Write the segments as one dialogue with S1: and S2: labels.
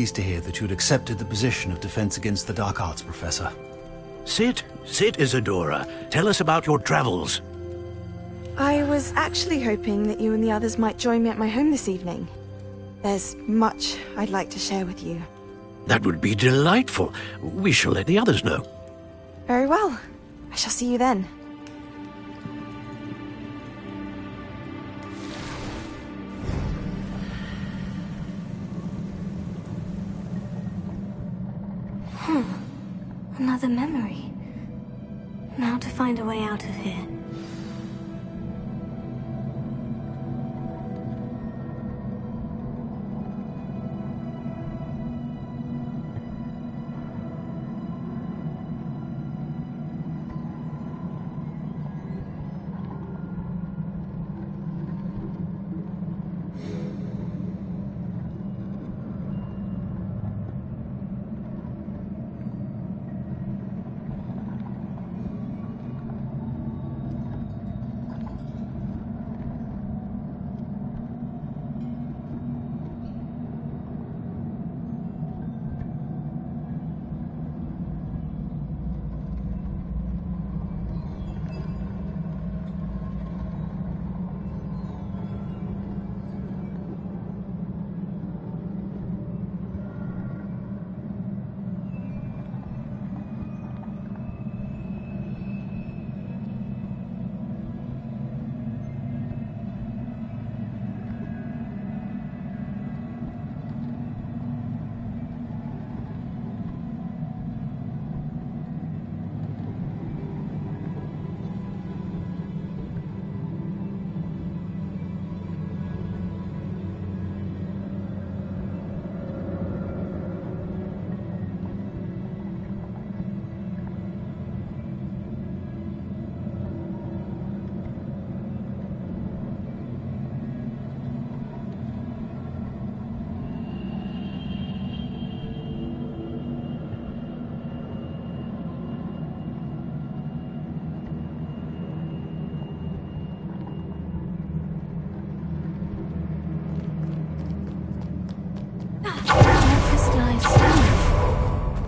S1: Pleased to hear that you'd accepted the position of Defense Against the Dark Arts Professor.
S2: Sit, Isadora. Tell us about your travels.
S3: I was actually hoping that you and the others might join me at my home this evening. There's much I'd like to share with you.
S2: That would be delightful. We shall let the others know.
S3: Very well. I shall see you then.
S4: Another memory. Now to find a way out of here.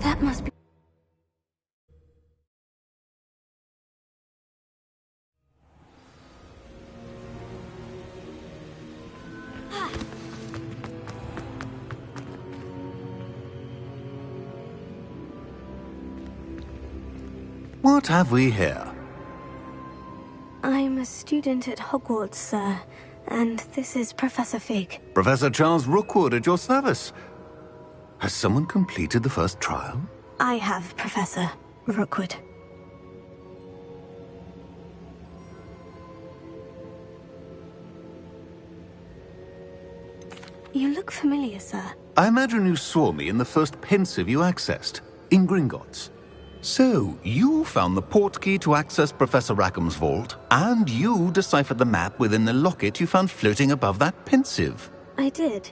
S4: That must be...
S1: What have we here?
S4: I'm a student at Hogwarts, sir, and this is Professor Fig.
S1: Professor Charles Rookwood at your service. Has someone completed the first trial?
S4: I have, Professor Rookwood. You look familiar, sir.
S1: I imagine you saw me in the first pensive you accessed, in Gringotts. So, you found the portkey to access Professor Rackham's vault, and you deciphered the map within the locket you found floating above that pensive.
S4: I did.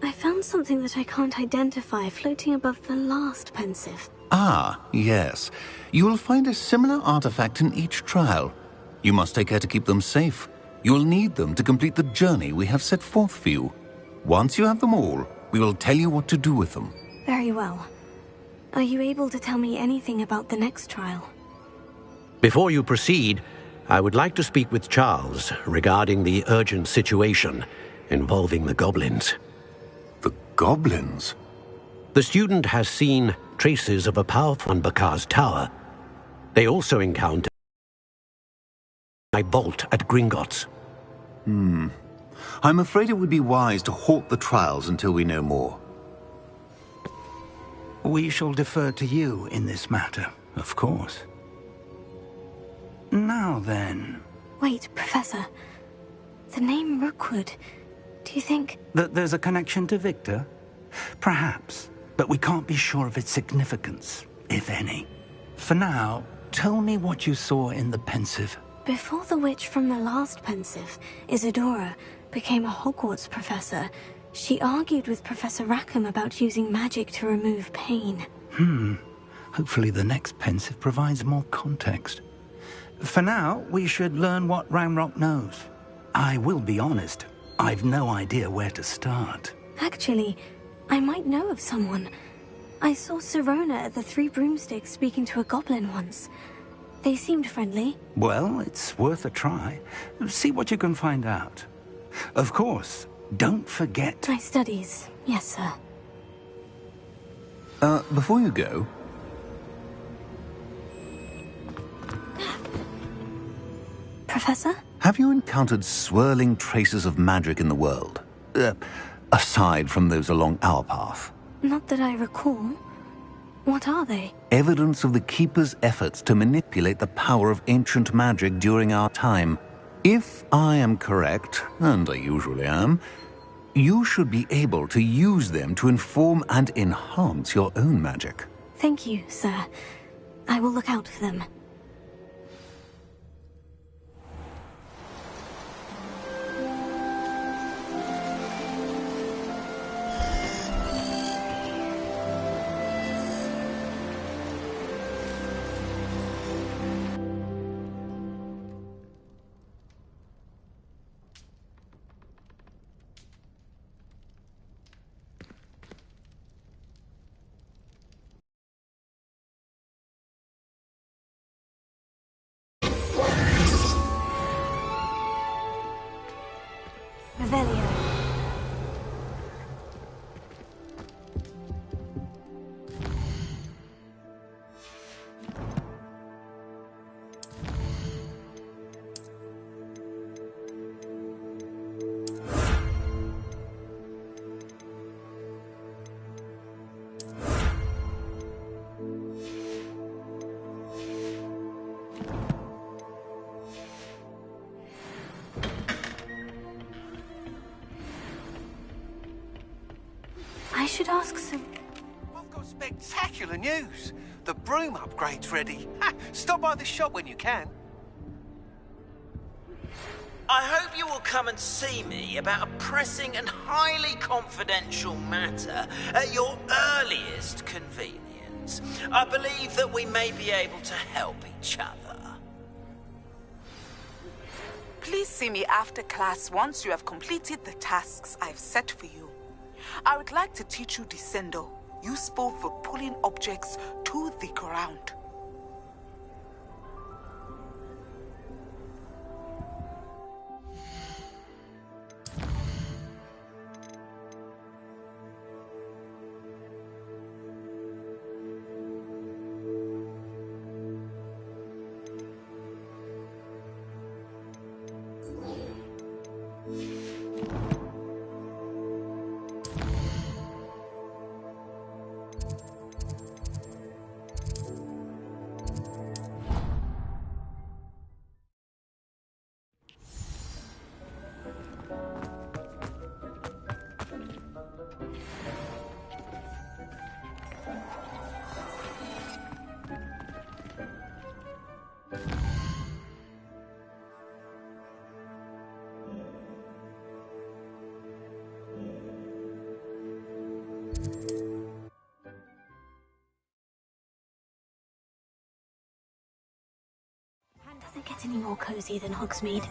S4: I found something that I can't identify floating above the last pensive.
S1: Ah, yes. You will find a similar artifact in each trial. You must take care to keep them safe. You will need them to complete the journey we have set forth for you. Once you have them all, we will tell you what to do with them.
S4: Very well. Are you able to tell me anything about the next trial?
S2: Before you proceed, I would like to speak with Charles regarding the urgent situation involving the goblins.
S1: The goblins?
S2: The student has seen traces of a powerful on Bakar's tower. They also encountered my vault at Gringotts.
S1: I'm afraid it would be wise to halt the trials until we know more.
S5: We shall defer to you in this matter, of course. Now then...
S4: Wait, Professor. The name Rookwood. Do you think...
S5: that there's a connection to Victor? Perhaps, but we can't be sure of its significance, if any. For now, tell me what you saw in the pensive.
S4: Before the witch from the last pensive, Isadora, became a Hogwarts professor, she argued with Professor Rackham about using magic to remove pain.
S5: Hopefully the next pensive provides more context. For now, we should learn what Ranrock knows. I will be honest, I've no idea where to start.
S4: Actually, I might know of someone. I saw Sirona at the Three Broomsticks speaking to a goblin once. They seemed friendly.
S5: Well, it's worth a try. See what you can find out. Of course, don't forget...
S4: My studies, yes, sir.
S1: Before you go...
S4: Professor?
S1: Have you encountered swirling traces of magic in the world? Aside from those along our path?
S4: Not that I recall. What are they?
S1: Evidence of the Keeper's efforts to manipulate the power of ancient magic during our time. If I am correct, and I usually am, you should be able to use them to inform and enhance your own magic.
S4: Thank you, sir. I will look out for them. Revelio. I should ask some...
S6: I've got spectacular news. The broom upgrade's ready. Ha! Stop by the shop when you can.
S7: I hope you will come and see me about a pressing and highly confidential matter at your earliest convenience. I believe that we may be able to help each other.
S8: Please see me after class once you have completed the tasks I've set for you. I would like to teach you Descendo, useful for pulling objects to the ground.
S4: Doesn't get any more cozy than Hogsmeade.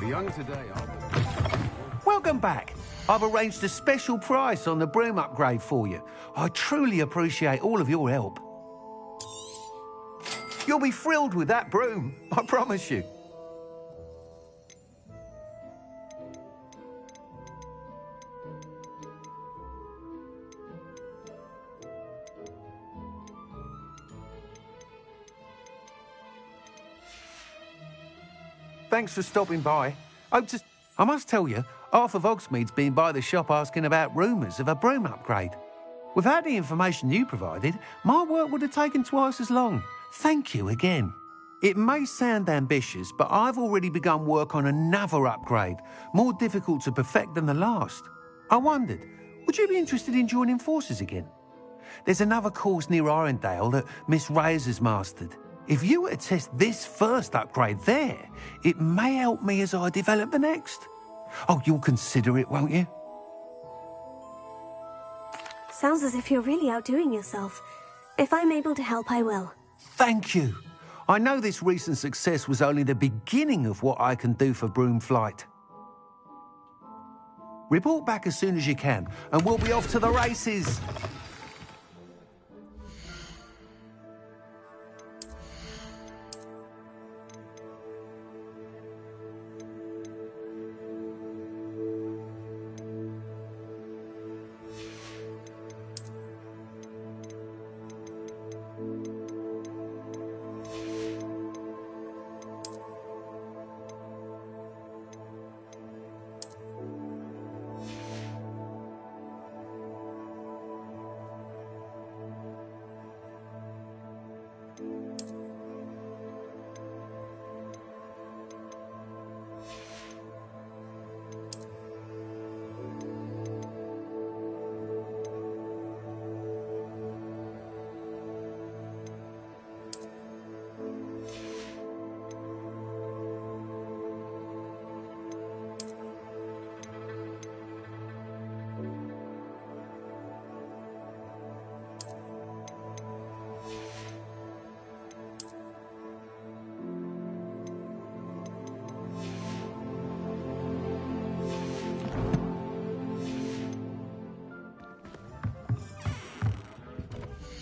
S9: Young today,
S10: Welcome back. I've arranged a special price on the broom upgrade for you. I truly appreciate all of your help. You'll be thrilled with that broom, I promise you. Thanks for stopping by. I must tell you, half of Hogsmeade's been by the shop asking about rumours of a broom upgrade. Without the information you provided, my work would have taken twice as long. Thank you again. It may sound ambitious, but I've already begun work on another upgrade, more difficult to perfect than the last. I wondered, would you be interested in joining forces again? There's another course near Arendelle that Miss Reyes has mastered. If you were to test this first upgrade there, it may help me as I develop the next. Oh, you'll consider it, won't you?
S4: Sounds as if you're really outdoing yourself. If I'm able to help, I will.
S10: Thank you. I know this recent success was only the beginning of what I can do for Broomflight. Report back as soon as you can, and we'll be off to the races.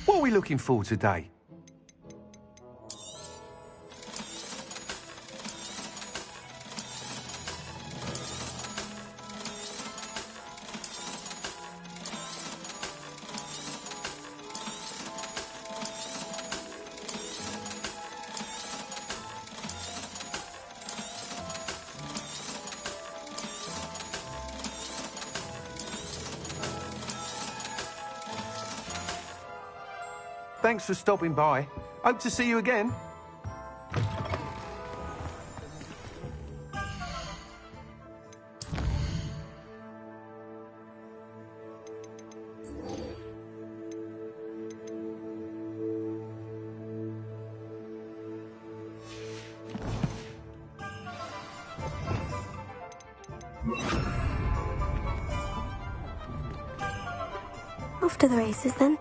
S10: What are we looking for today? Thanks for stopping by. Hope to see you again.
S4: Off to the races then.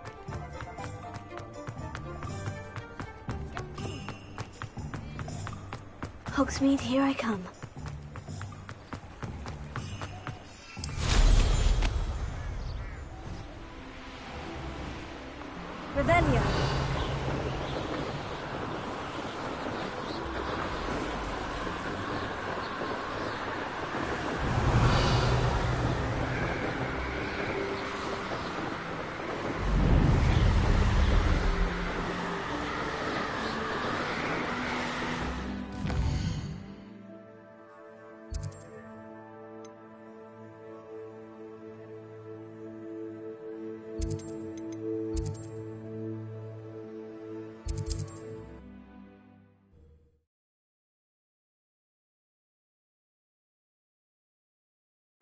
S4: Hogsmeade, here I come. Revelio.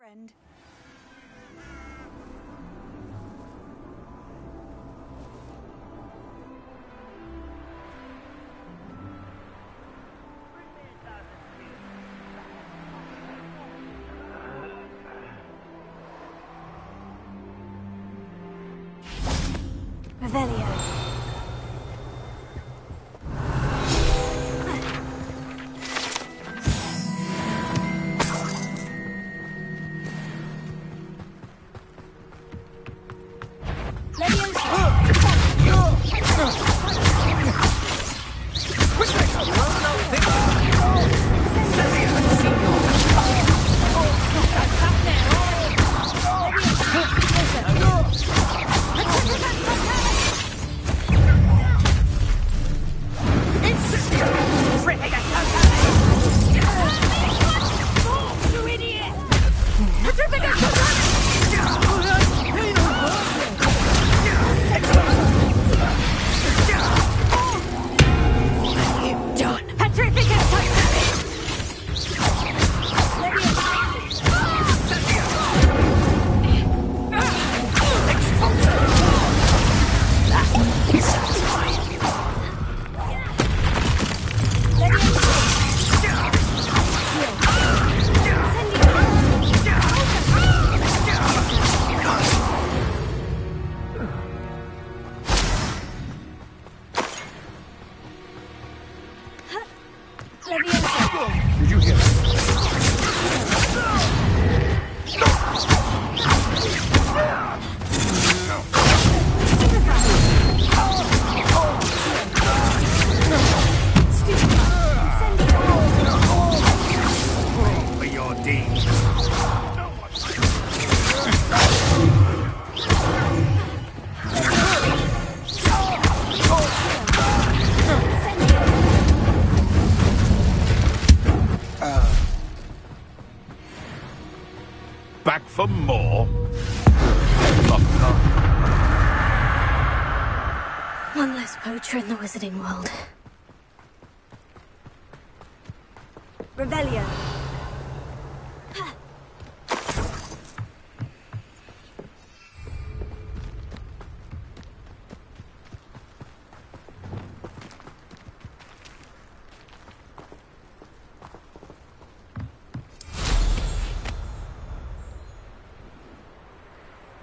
S9: Friend.
S4: Revelio.
S9: back for more?
S4: One less poacher in the wizarding world. Revelio.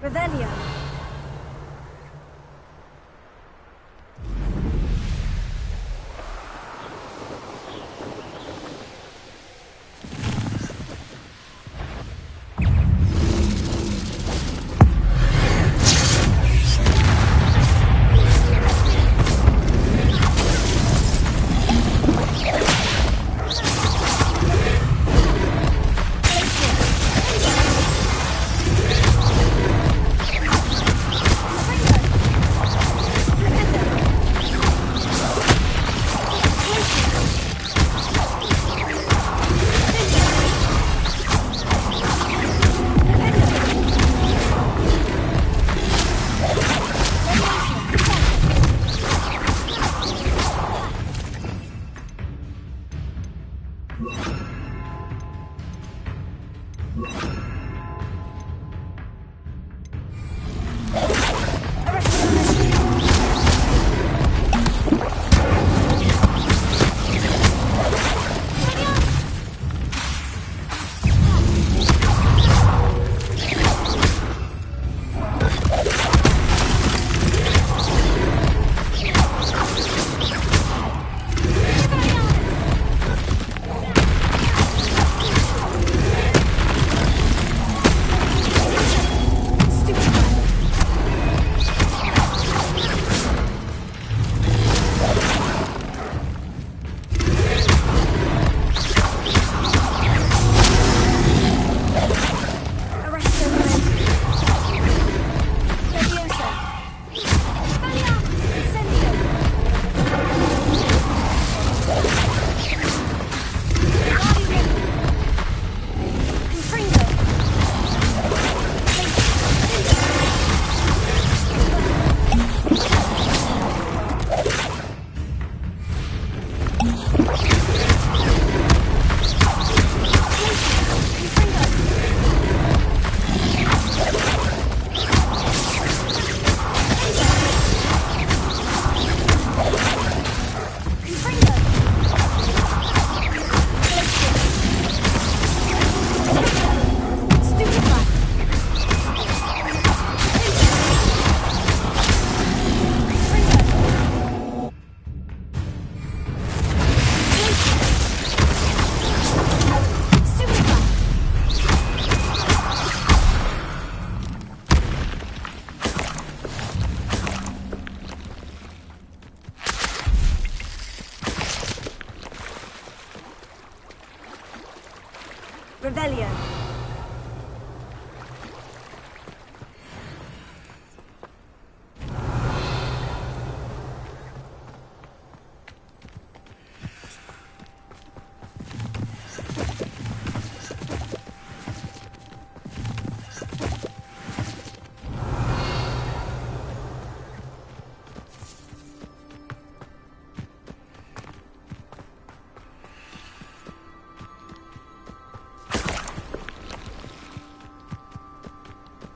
S4: Revelio. Revelio.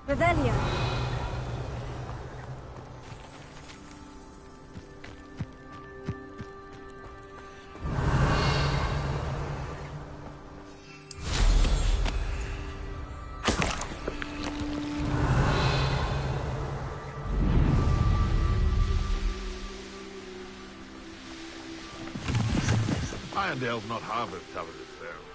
S4: Revelio.
S9: Irondale's not half as tough as it sounds.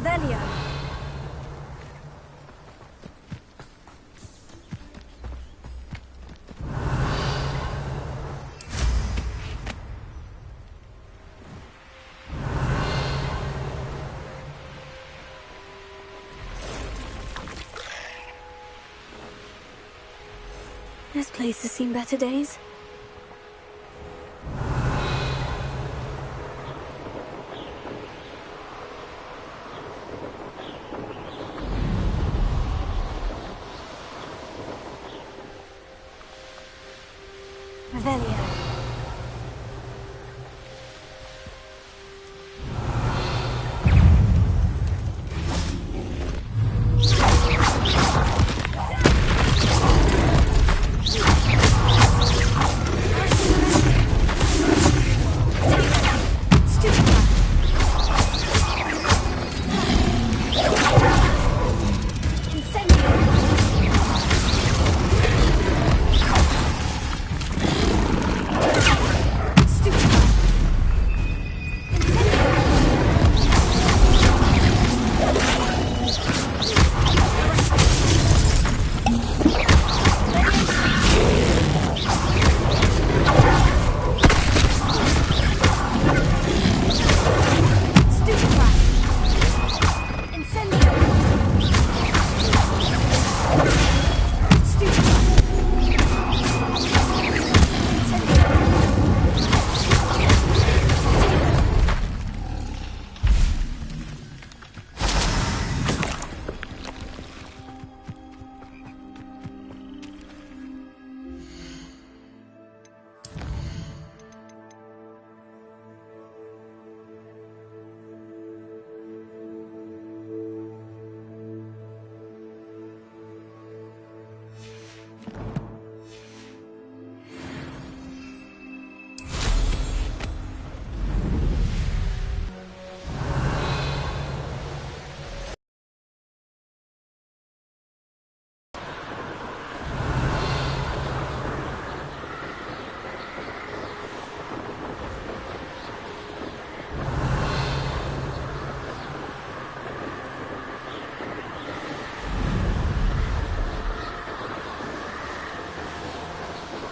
S4: Revelio. This place has seen better days. Revelio.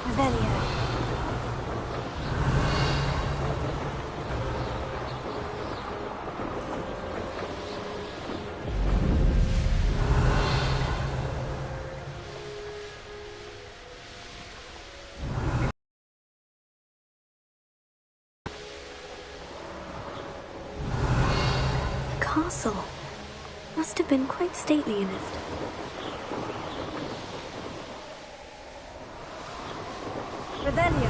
S4: Revelio. The castle must have been quite stately in it. Revelio.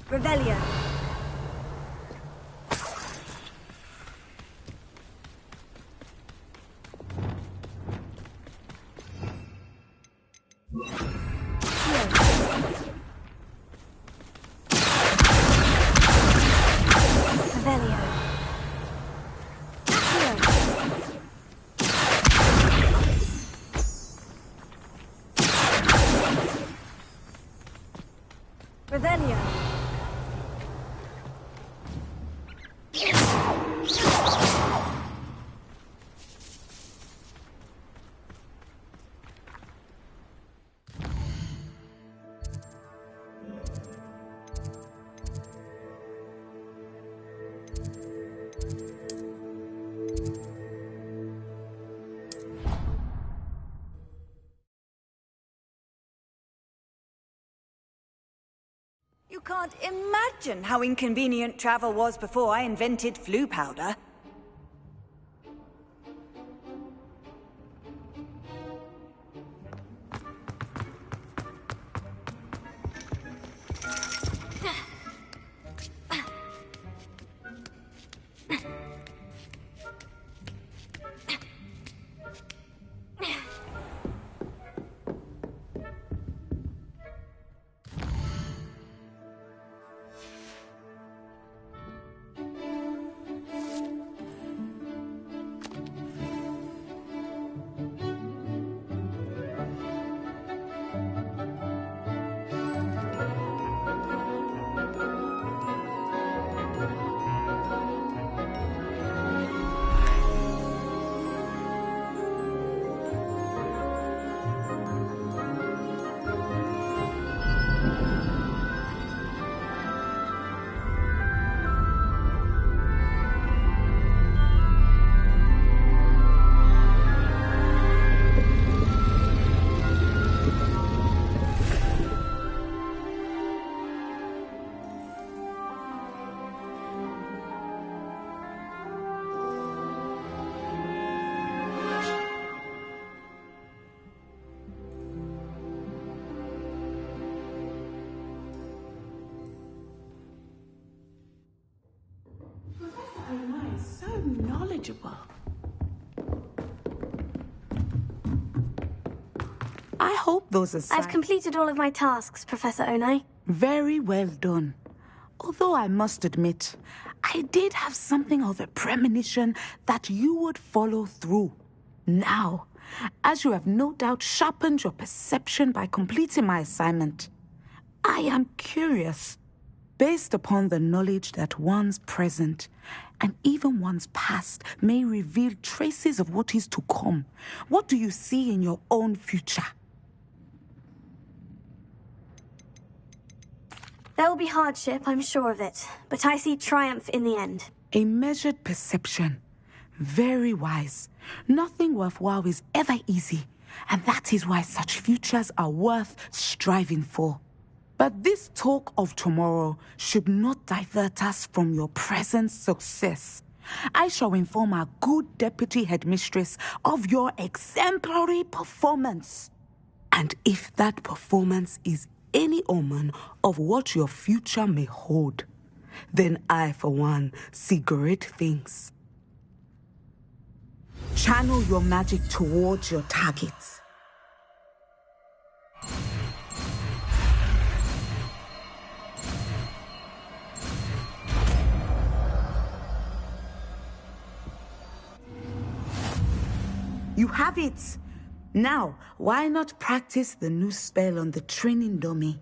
S4: Revelio.
S11: Revelio.
S12: You can't imagine how inconvenient travel was before I invented flu powder.
S8: So knowledgeable. I hope those are signs.
S4: I've completed all of my tasks, Professor Onai.
S8: Very well done. Although I must admit, I did have something of a premonition that you would follow through. Now, as you have no doubt sharpened your perception by completing my assignment, I am curious. Based upon the knowledge that one's present and even one's past may reveal traces of what is to come, what do you see in your own future?
S4: There will be hardship, I'm sure of it, but I see triumph in the end.
S8: A measured perception. Very wise. Nothing worthwhile is ever easy, and that is why such futures are worth striving for. But this talk of tomorrow should not divert us from your present success. I shall inform our good deputy headmistress of your exemplary performance. And if that performance is any omen of what your future may hold, then I, for one, see great things. Channel your magic towards your targets. You have it! Now, why not practice the new spell on the training dummy?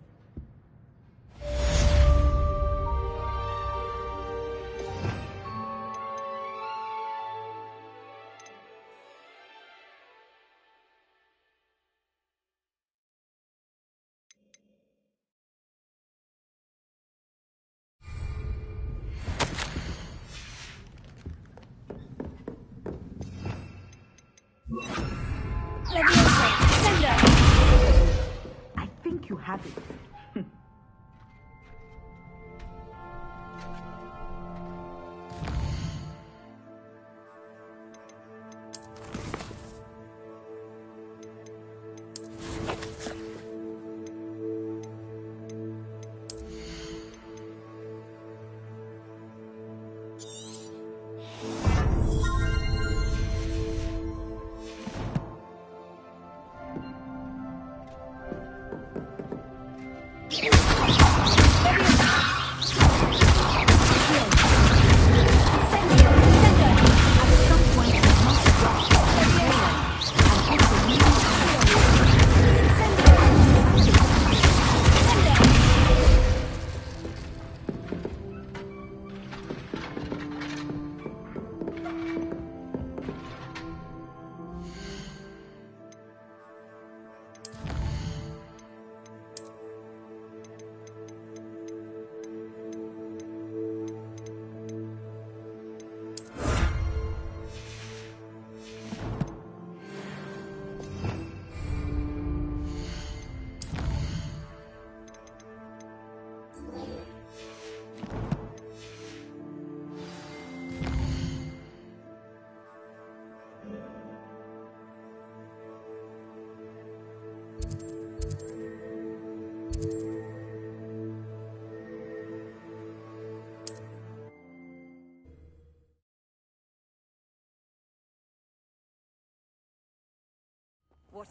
S8: I think you have it.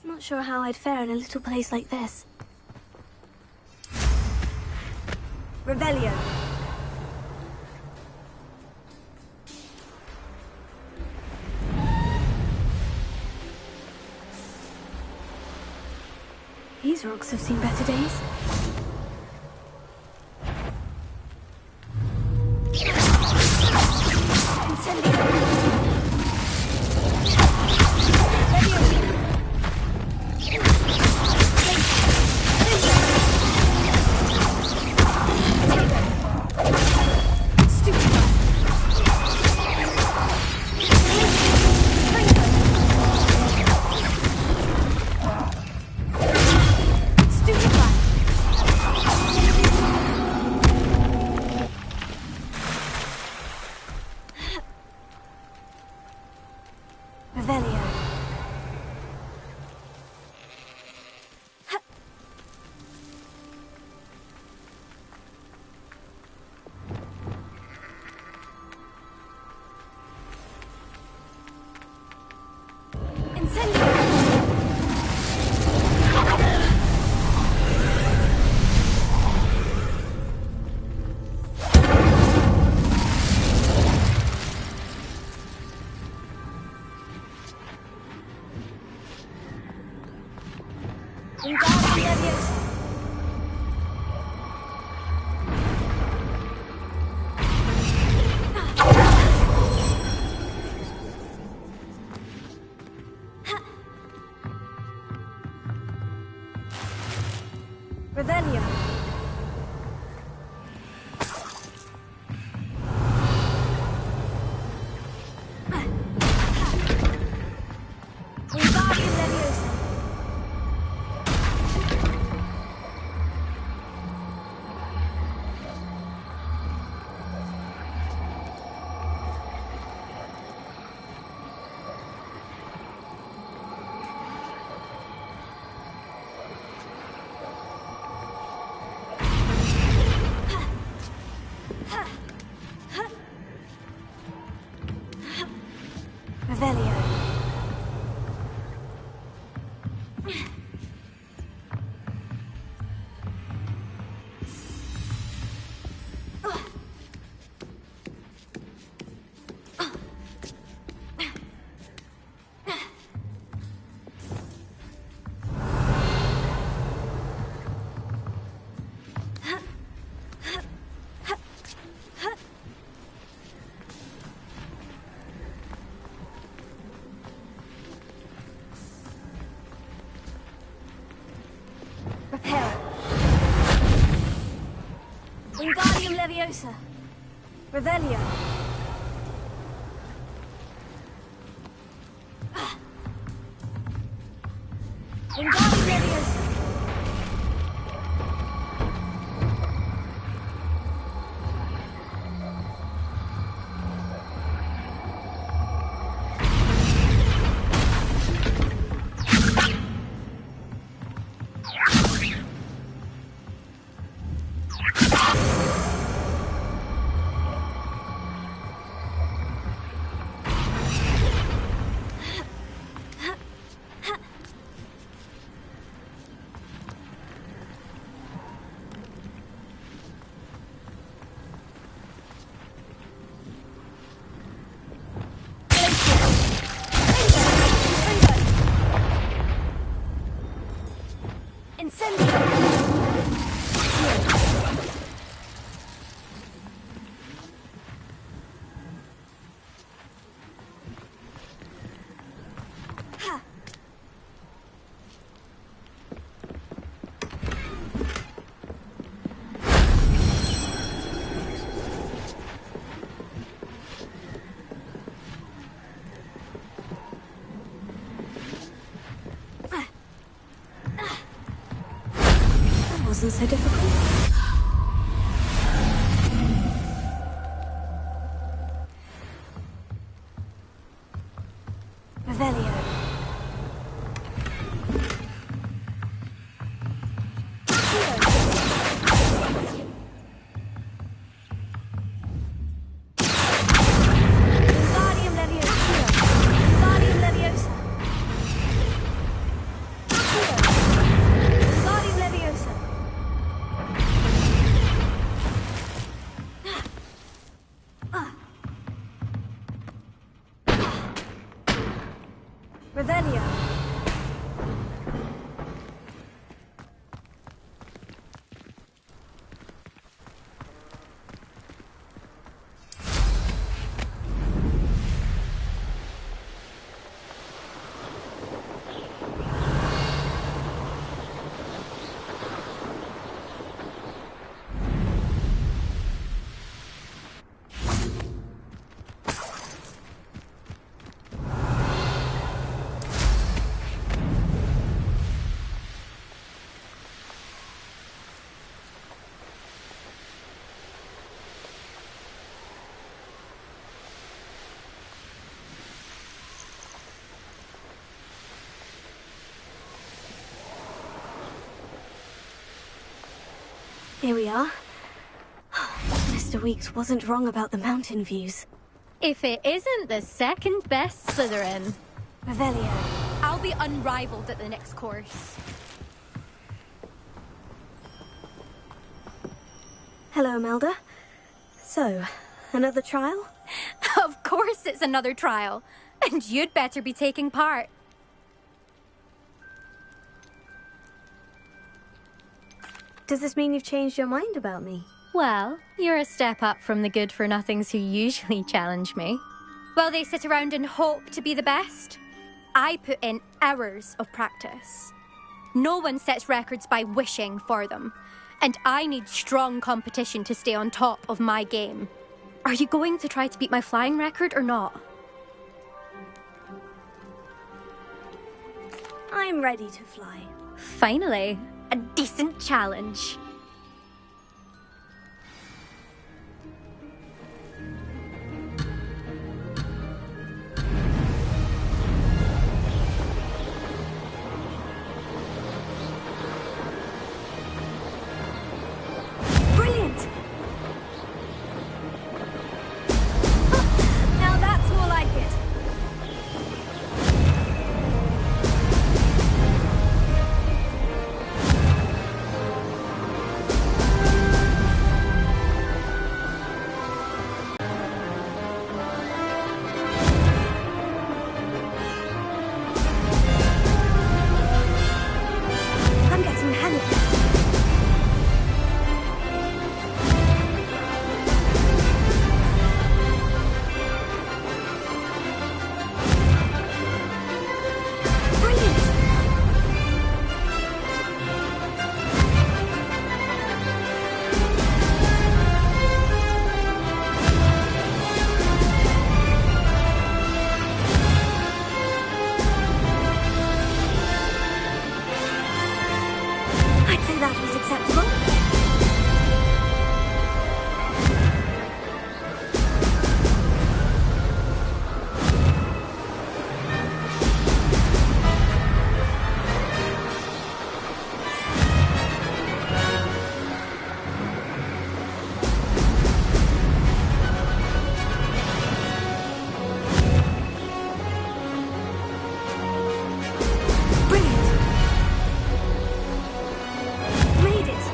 S4: Not sure how I'd fare in a little place like this.
S12: Revelio.
S4: These rocks have seen better days.
S12: Revelio. Wingardium Leviosa. Revelio. Reparo. Wingardium Leviosa. Revelio. Wingardium Leviosa.
S4: Wasn't so difficult.
S12: Revelio. Wingardium Leviosa. Wingardium Leviosa. Revelio.
S4: Here we are. Mr. Weeks wasn't wrong about the mountain views.
S11: If it isn't the second best Slytherin.
S4: Revelio.
S11: I'll be unrivaled at the next course.
S4: Hello, Imelda. So, another trial?
S11: Of course it's another trial. And you'd better be taking part.
S4: Does this mean you've changed your mind about me?
S11: Well, you're a step up from the good-for-nothings who usually challenge me. While they sit around and hope to be the best, I put in hours of practice. No one sets records by wishing for them, and I need strong competition to stay on top of my game. Are you going to try to beat my flying record or not?
S4: I'm ready to fly.
S11: Finally, a decent challenge.
S4: Brilliant! Now that's more like it. I'm getting the hang of this. Brilliant! I'd say that was acceptable. Brilliant! Made it!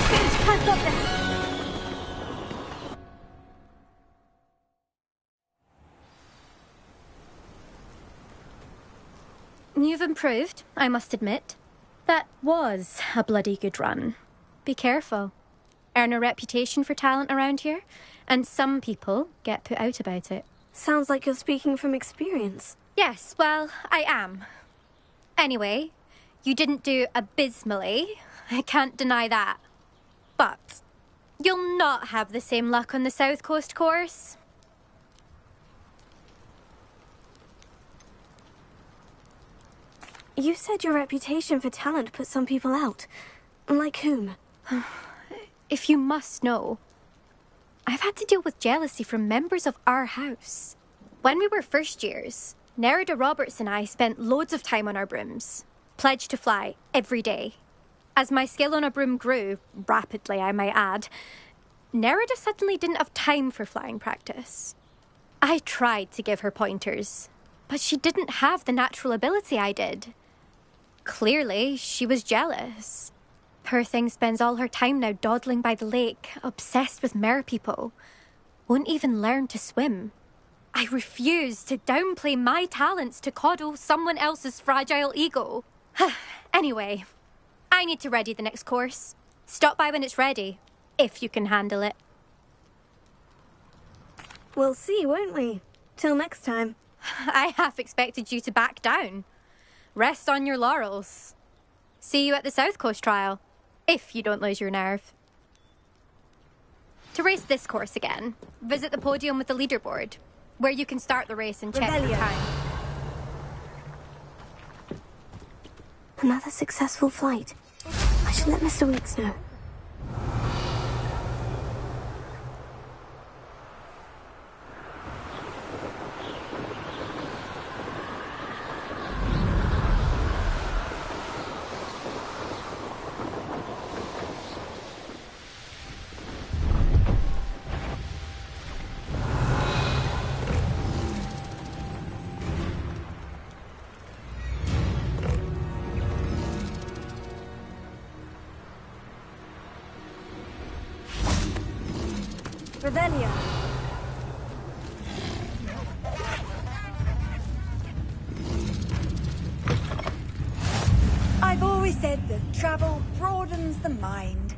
S4: Good, I've got this!
S11: You've improved, I must admit. That was a bloody good run. Be careful. Earn a reputation for talent around here, and some people get put out about it.
S4: Sounds like you're speaking from experience.
S11: Yes, well, I am. Anyway, you didn't do abysmally. I can't deny that. But you'll not have the same luck on the South Coast course.
S4: You said your reputation for talent put some people out. Like whom?
S11: If you must know, I've had to deal with jealousy from members of our house. When we were first years, Nerida Roberts and I spent loads of time on our brooms, pledged to fly every day. As my skill on a broom grew, rapidly I might add, Nerida suddenly didn't have time for flying practice. I tried to give her pointers, but she didn't have the natural ability I did. Clearly, she was jealous. Poor thing spends all her time now dawdling by the lake, obsessed with merpeople. Won't even learn to swim. I refuse to downplay my talents to coddle someone else's fragile ego. Anyway, I need to ready the next course. Stop by when it's ready, if you can handle it.
S4: We'll see, won't we? Till next time.
S11: I half expected you to back down. Rest on your laurels. See you at the South Coast trial, if you don't lose your nerve. To race this course again, visit the podium with the leaderboard, where you can start the race and check your time.
S4: Another successful flight. I should let Mr. Weeks know. Revelia.
S12: I've always said that travel broadens the mind.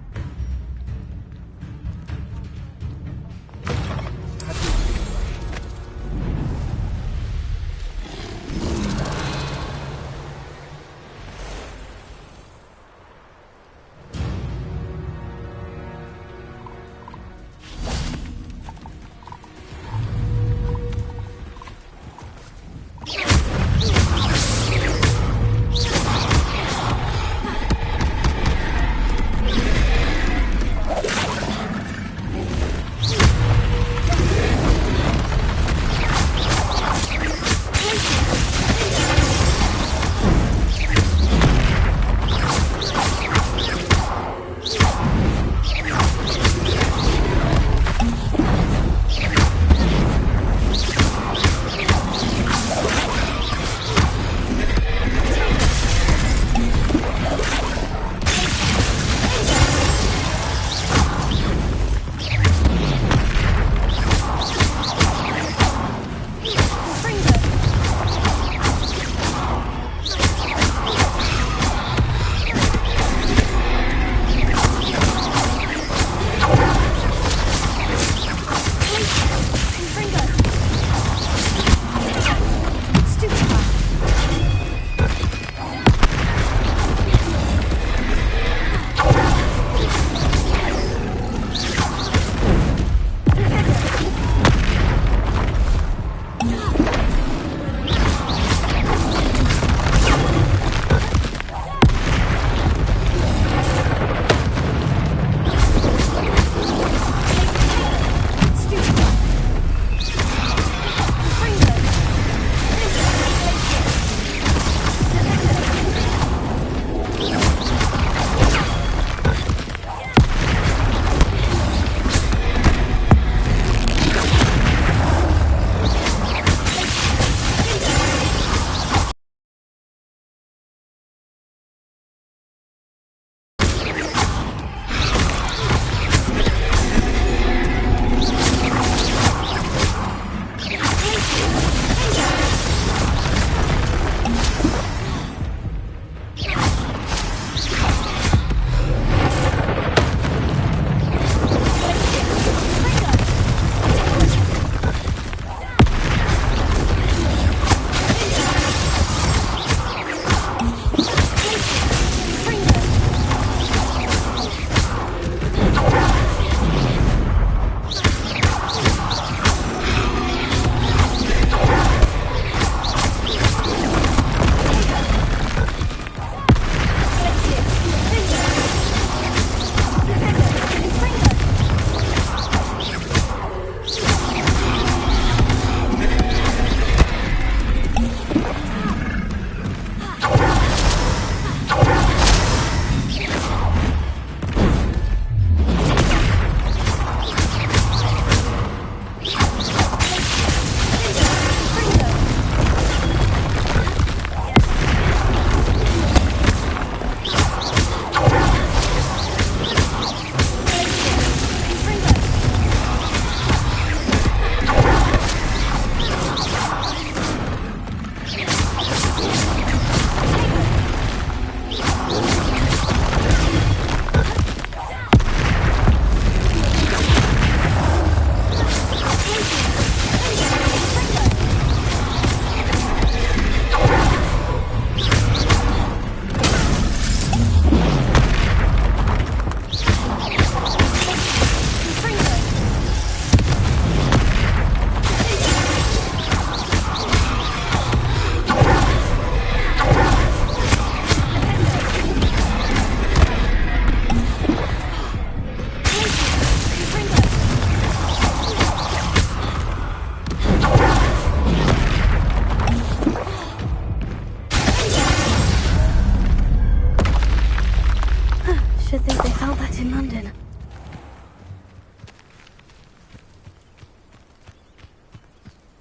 S4: Should think they felt that in London.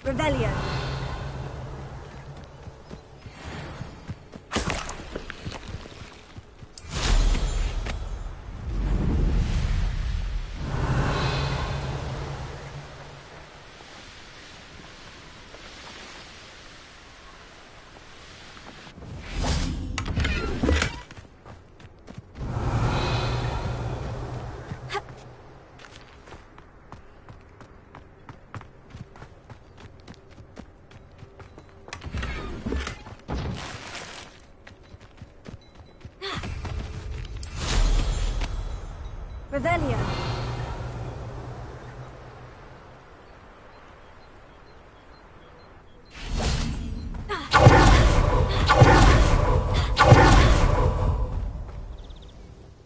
S12: Revelio. Revelio.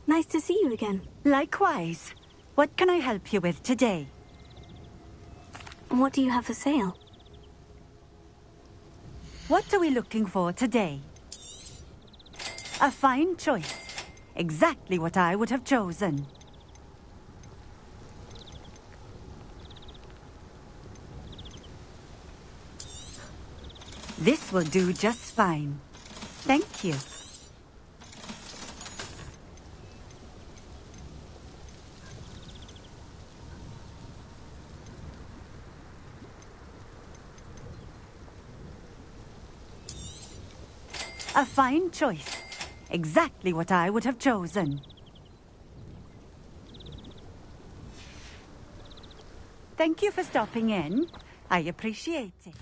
S4: Nice to see you again.
S13: Likewise. What can I help you with today?
S4: What do you have for sale?
S13: What are we looking for today? A fine choice. Exactly what I would have chosen. This will do just fine. Thank you. A fine choice. Exactly what I would have chosen. Thank you for stopping in. I appreciate it.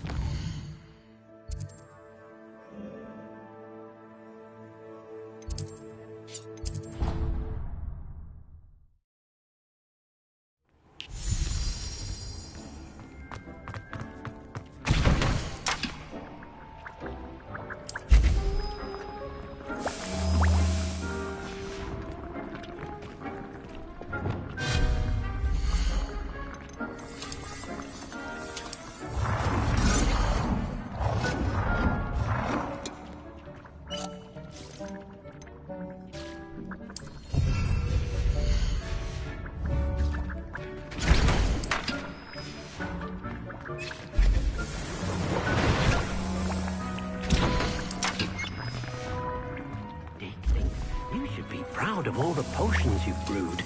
S2: You should be proud of all the potions you've brewed.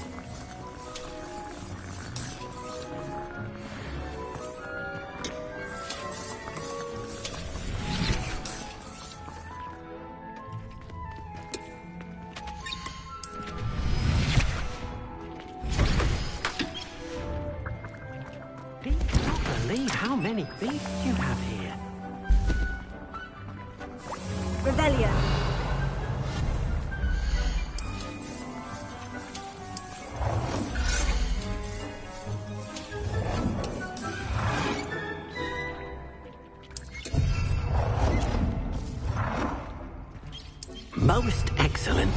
S2: I cannot believe how many beasts you have here.
S12: Revelio.
S2: Most excellent.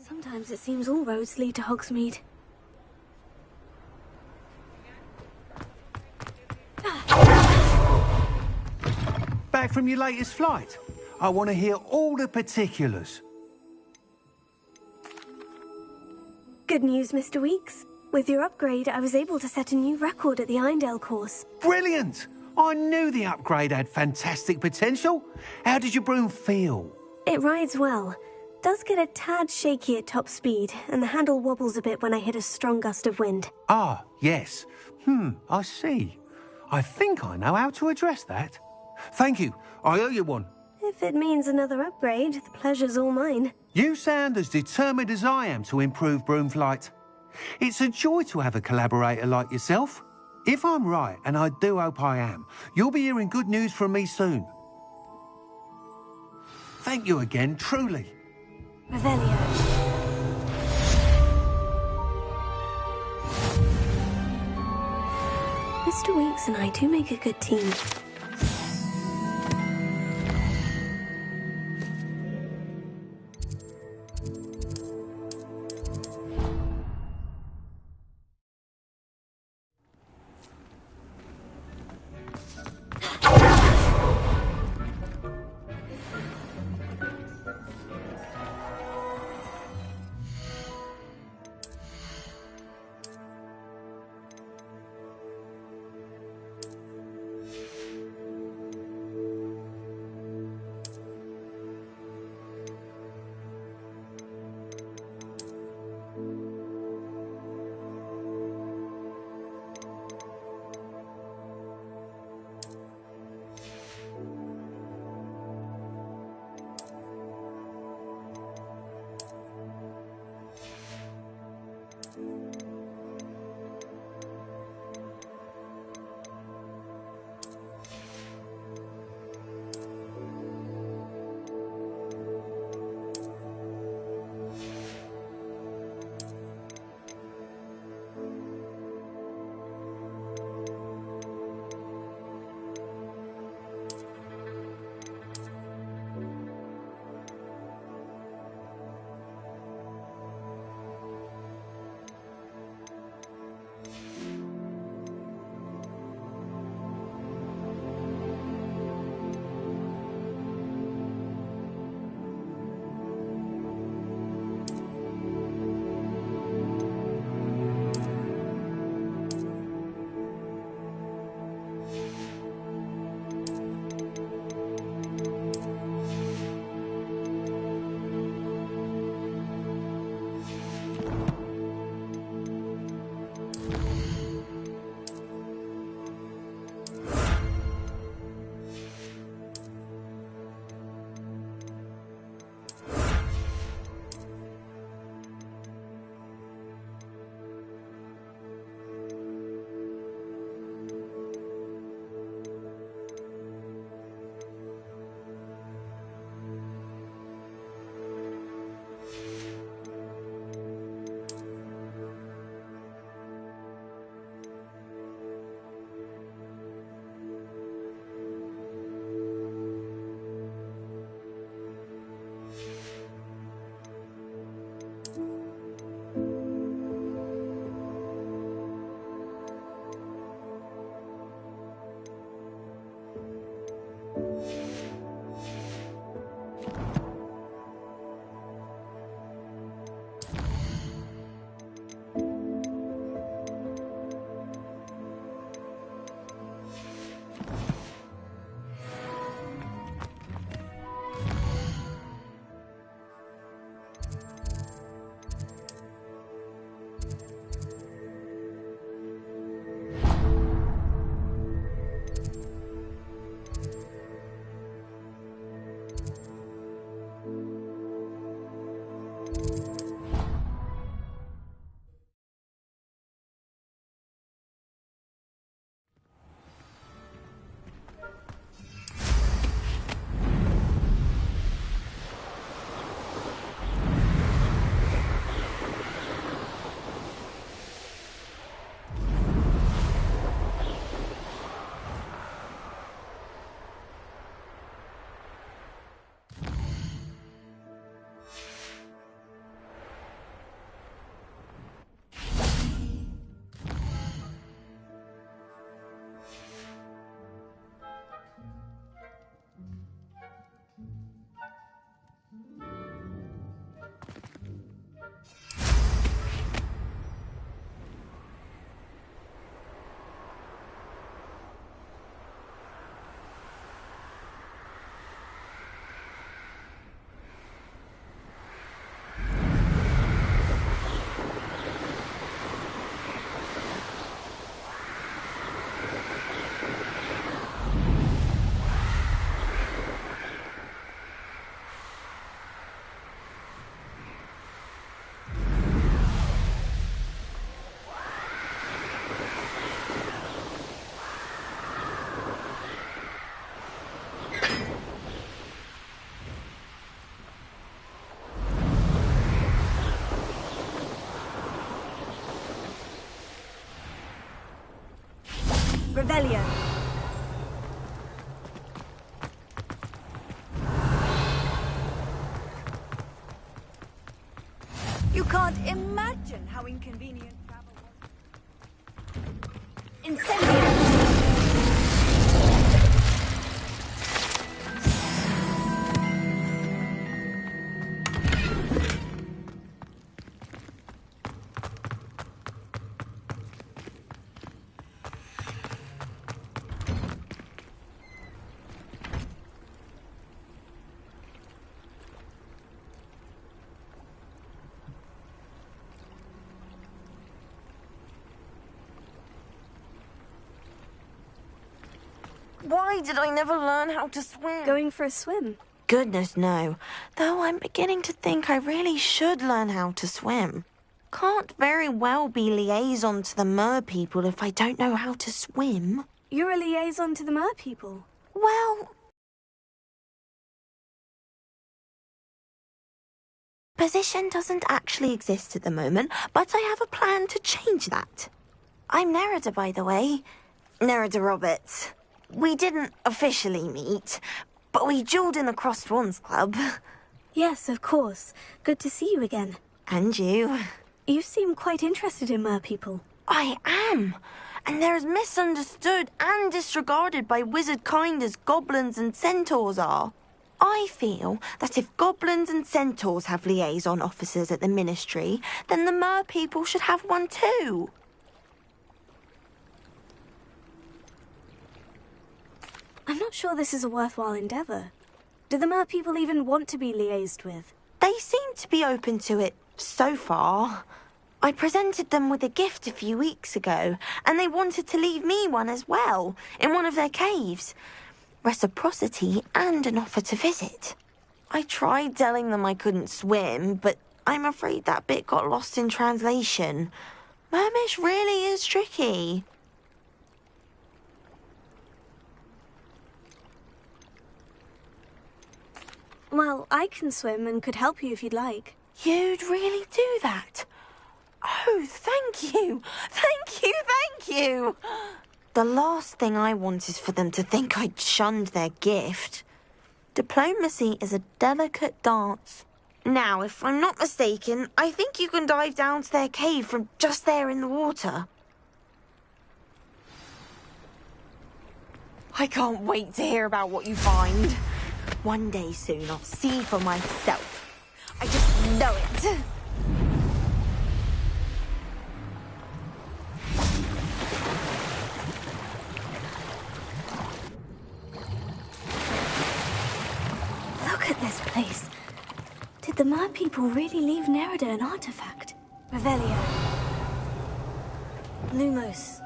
S4: Sometimes it seems all roads lead to Hogsmeade.
S10: Back from your latest flight? I want to hear all the particulars.
S4: Good news, Mr. Weeks. With your upgrade, I was able to set a new record at the Irondale course.
S10: Brilliant! I knew the upgrade had fantastic potential. How did your broom feel?
S4: It rides well. does get a tad shaky at top speed, and the handle wobbles a bit when I hit a strong gust of wind.
S10: Ah, yes. I see. I think I know how to address that. Thank you. I owe you one.
S4: If it means another upgrade, the pleasure's all mine.
S10: You sound as determined as I am to improve broom flight. It's a joy to have a collaborator like yourself. If I'm right, and I do hope I am, you'll be hearing good news from me soon. Thank you again, truly.
S4: Revelio. Mr. Weeks and I do make a good team.
S12: Revelio. You can't imagine how inconvenient travel was. Incendio.
S3: Why did I never learn how to swim?
S4: Going for a swim?
S3: Goodness, no. Though I'm beginning to think I really should learn how to swim. Can't very well be liaison to the mer people if I don't know how to swim.
S4: You're a liaison to the mer people?
S3: Well... position doesn't actually exist at the moment, but I have a plan to change that. I'm Nerida, by the way. Nerida Roberts. We didn't officially meet, but we duelled in the Crossed Wands Club.
S4: Yes, of course. Good to see you again.
S3: And you.
S4: You seem quite interested in mer people.
S3: I am. And they're as misunderstood and disregarded by wizard kind as goblins and centaurs are. I feel that if goblins and centaurs have liaison officers at the Ministry, then the mer people should have one too.
S4: I'm not sure this is a worthwhile endeavour. Do the mer people even want to be liaised with?
S3: They seem to be open to it so far. I presented them with a gift a few weeks ago, and they wanted to leave me one as well, in one of their caves. Reciprocity and an offer to visit. I tried telling them I couldn't swim, but I'm afraid that bit got lost in translation. Mermish really is tricky.
S4: Well, I can swim and could help you if you'd like.
S3: You'd really do that? Oh, thank you! Thank you, thank you! The last thing I want is for them to think I'd shunned their gift. Diplomacy is a delicate dance. Now, if I'm not mistaken, I think you can dive down to their cave from just there in the water. I can't wait to hear about what you find. One day soon I'll see for myself. I just know it.
S4: Look at this place. Did the mer people really leave Nerida an artifact? Revelio. Lumos.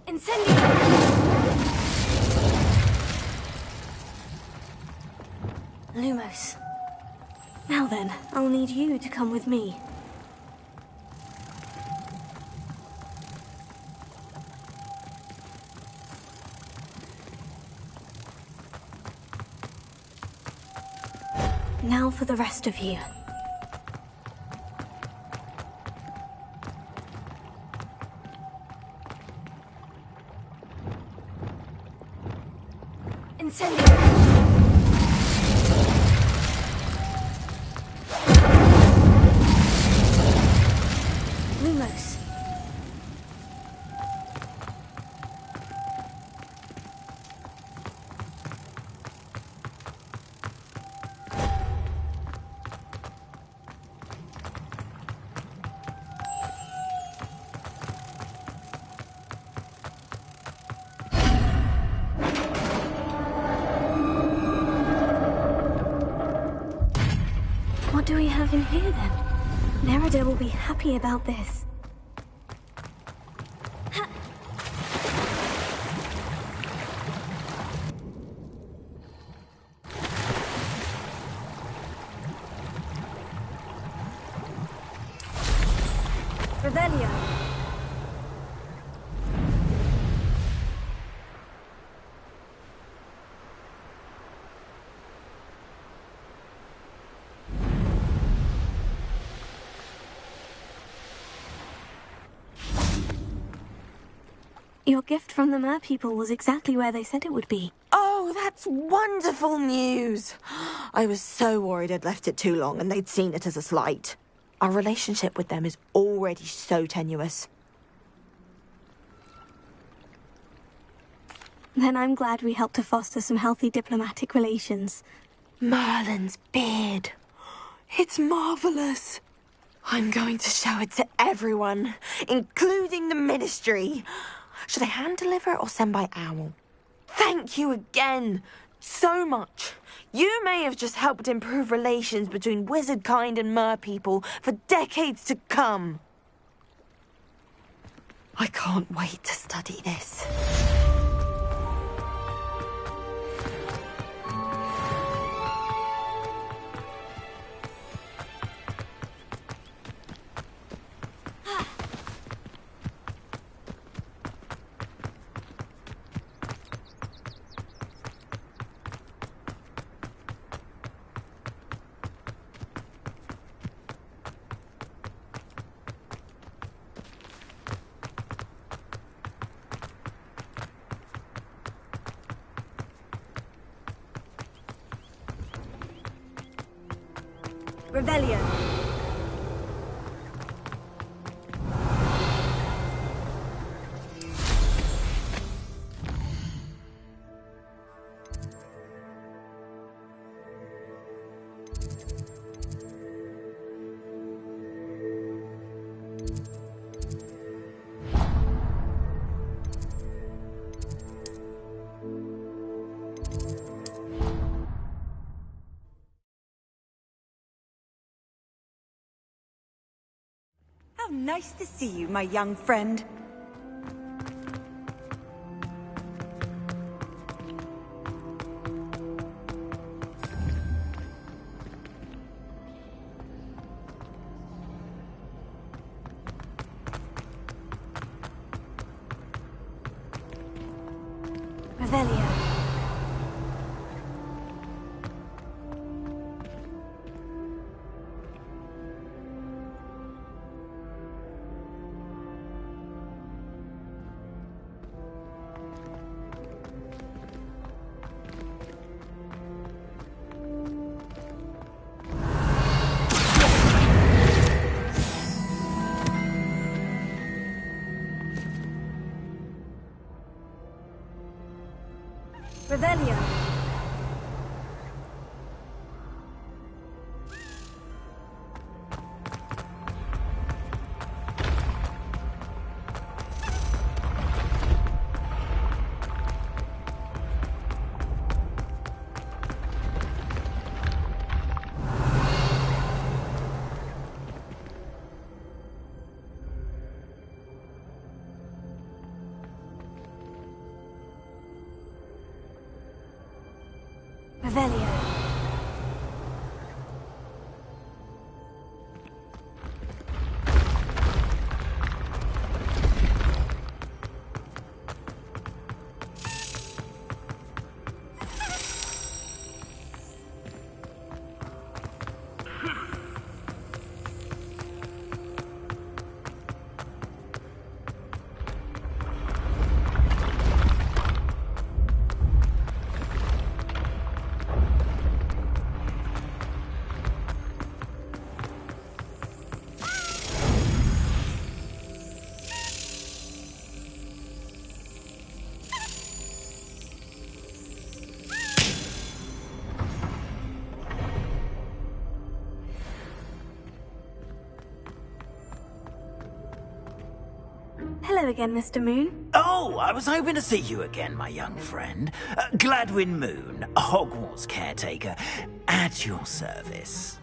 S4: Incendio! Lumos. Now then, I'll need you to come with me. Now for the rest of you. Incendio! Lumos. What do we have in here, then? Nerida will be happy about this. Revelio. Your gift from the Mer people was exactly where they said it would be.
S3: Oh, that's wonderful news. I was so worried I'd left it too long and they'd seen it as a slight. Our relationship with them is already so tenuous.
S4: Then I'm glad we helped to foster some healthy diplomatic relations.
S3: Merlin's beard. It's marvellous. I'm going to show it to everyone, including the Ministry. Should I hand deliver it or send by owl? Thank you again. So much. You may have just helped improve relations between wizard kind and mer people for decades to come. I can't wait to study this.
S12: Revelio. How nice to see you, my young friend.
S4: Revelio.
S12: Revelio.
S4: Revelio. Hello again, Mr. Moon.
S7: Oh, I was hoping to see you again, my young friend. Gladwin Moon, Hogwarts caretaker, at your service.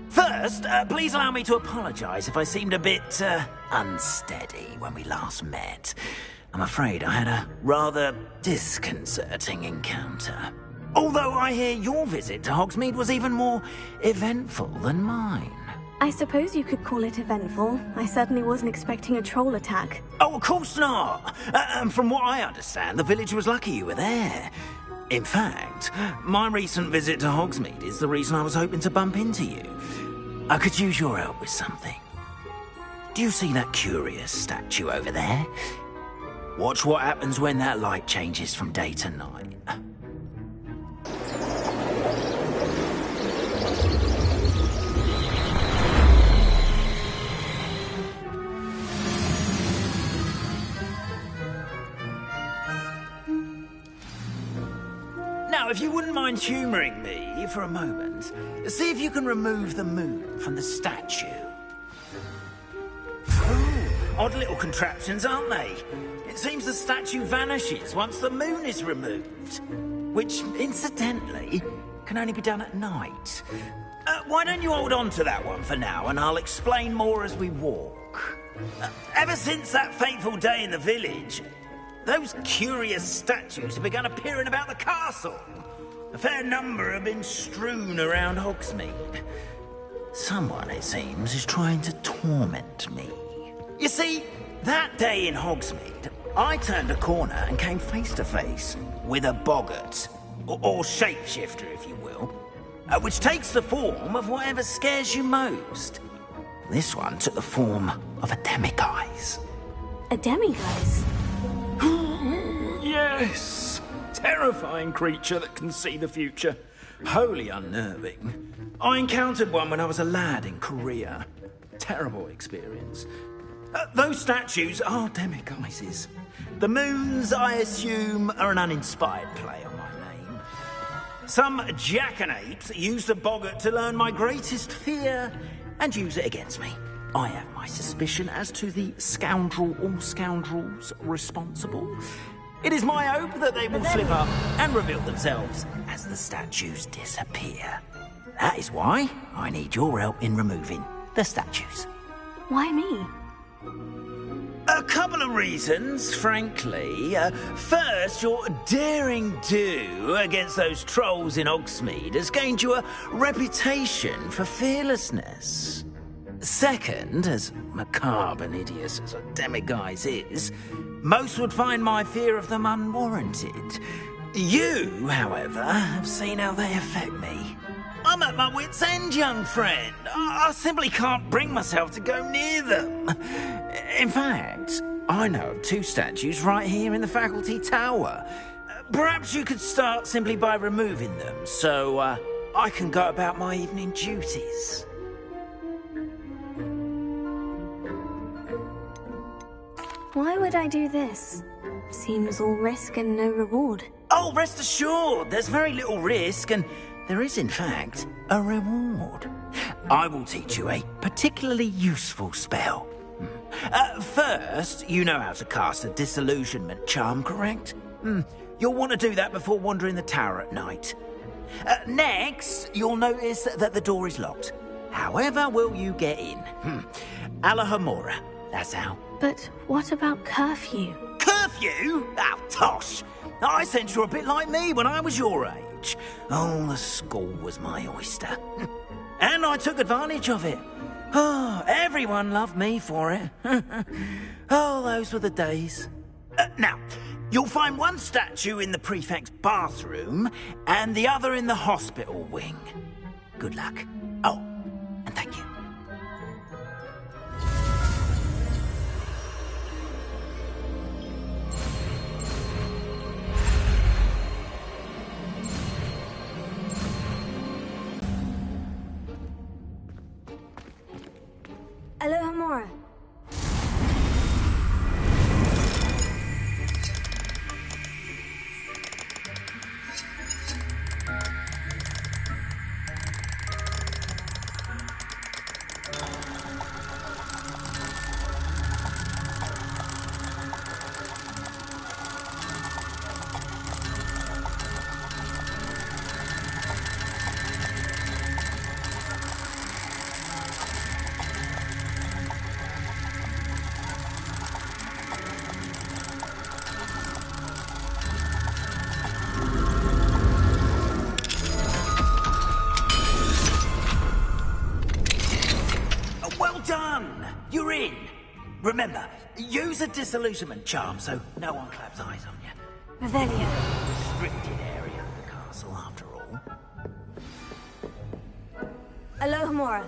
S7: First, please allow me to apologize if I seemed a bit, unsteady when we last met. I'm afraid I had a rather disconcerting encounter. Although I hear your visit to Hogsmeade was even more eventful than mine.
S4: I suppose you could call it eventful. I certainly wasn't expecting a troll attack.
S7: Oh, of course not! And from what I understand, the village was lucky you were there. In fact, my recent visit to Hogsmeade is the reason I was hoping to bump into you. I could use your help with something. Do you see that curious statue over there? Watch what happens when that light changes from day to night. Now, if you wouldn't mind humouring me for a moment, see if you can remove the moon from the statue. Oh, odd little contraptions, aren't they? It seems the statue vanishes once the moon is removed. Which, incidentally, can only be done at night. Why don't you hold on to that one for now, and I'll explain more as we walk. Ever since that fateful day in the village, those curious statues have begun appearing about the castle. A fair number have been strewn around Hogsmeade. Someone, it seems, is trying to torment me. You see, that day in Hogsmeade, I turned a corner and came face to face with a boggart, or shapeshifter, if you will, which takes the form of whatever scares you most. This one took the form of a demiguise.
S4: A demiguise?
S7: Yes! Terrifying creature that can see the future. Wholly unnerving. I encountered one when I was a lad in Korea. Terrible experience. Those statues are demiguises. The moons, I assume, are an uninspired play on my name. Some jackanapes used the boggart to learn my greatest fear and use it against me. I have my suspicion as to the scoundrel or scoundrels responsible. It is my hope that they will slip up and reveal themselves as the statues disappear. That is why I need your help in removing the statues.
S4: Why me?
S7: A couple of reasons, frankly. First, your daring do against those trolls in Hogsmeade has gained you a reputation for fearlessness. Second, as macabre and hideous as a demiguise is, most would find my fear of them unwarranted. You, however, have seen how they affect me. I'm at my wit's end, young friend. I simply can't bring myself to go near them. In fact, I know of 2 statues right here in the faculty tower. Perhaps you could start simply by removing them, so I can go about my evening duties.
S4: Why would I do this? Seems all risk and no reward.
S7: Oh, rest assured, there's very little risk, and there is, in fact, a reward. I will teach you a particularly useful spell. First, you know how to cast a disillusionment charm, correct? You'll want to do that before wandering the tower at night. Next, you'll notice that the door is locked. However will you get in? Alahamora, that's how.
S4: But what about curfew?
S7: Curfew? Oh, tosh! I sense you're a bit like me when I was your age. Oh, the school was my oyster. And I took advantage of it. Oh, everyone loved me for it. Oh, those were the days. Now, you'll find one statue in the prefect's bathroom and the other in the hospital wing. Good luck. Oh, and thank you.
S4: Alohomora.
S7: You're in. Remember, use a disillusionment charm so no one claps eyes on you.
S4: Revelio.
S7: Restricted area of the castle, after all.
S4: Alohomora.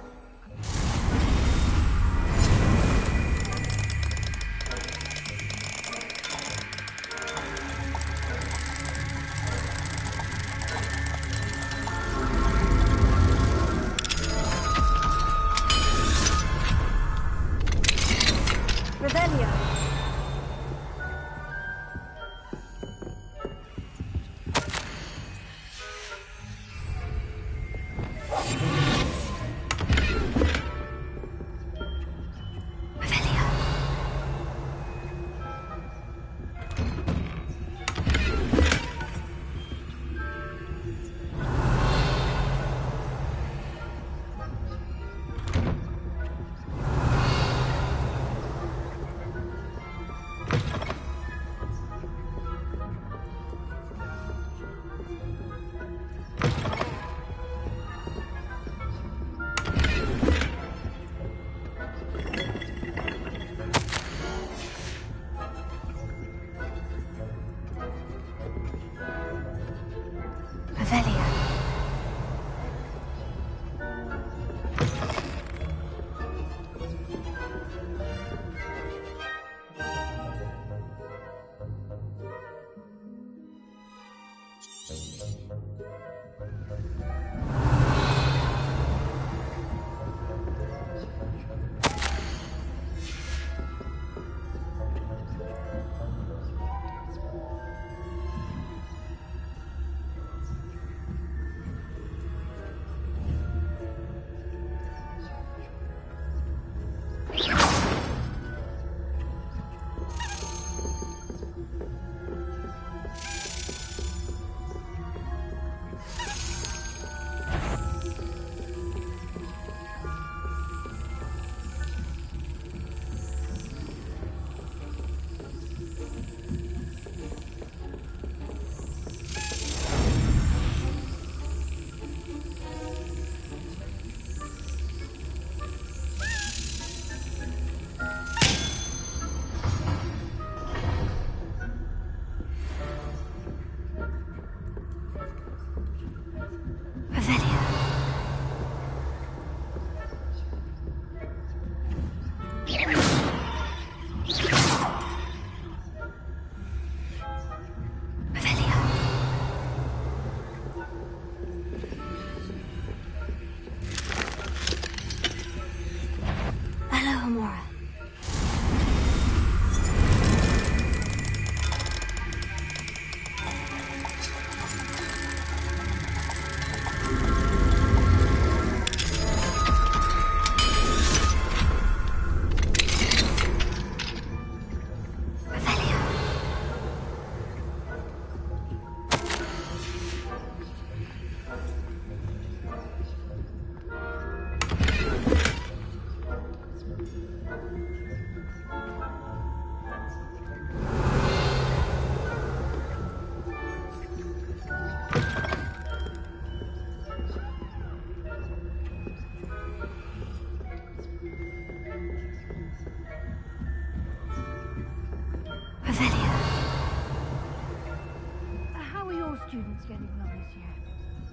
S14: students getting along this year?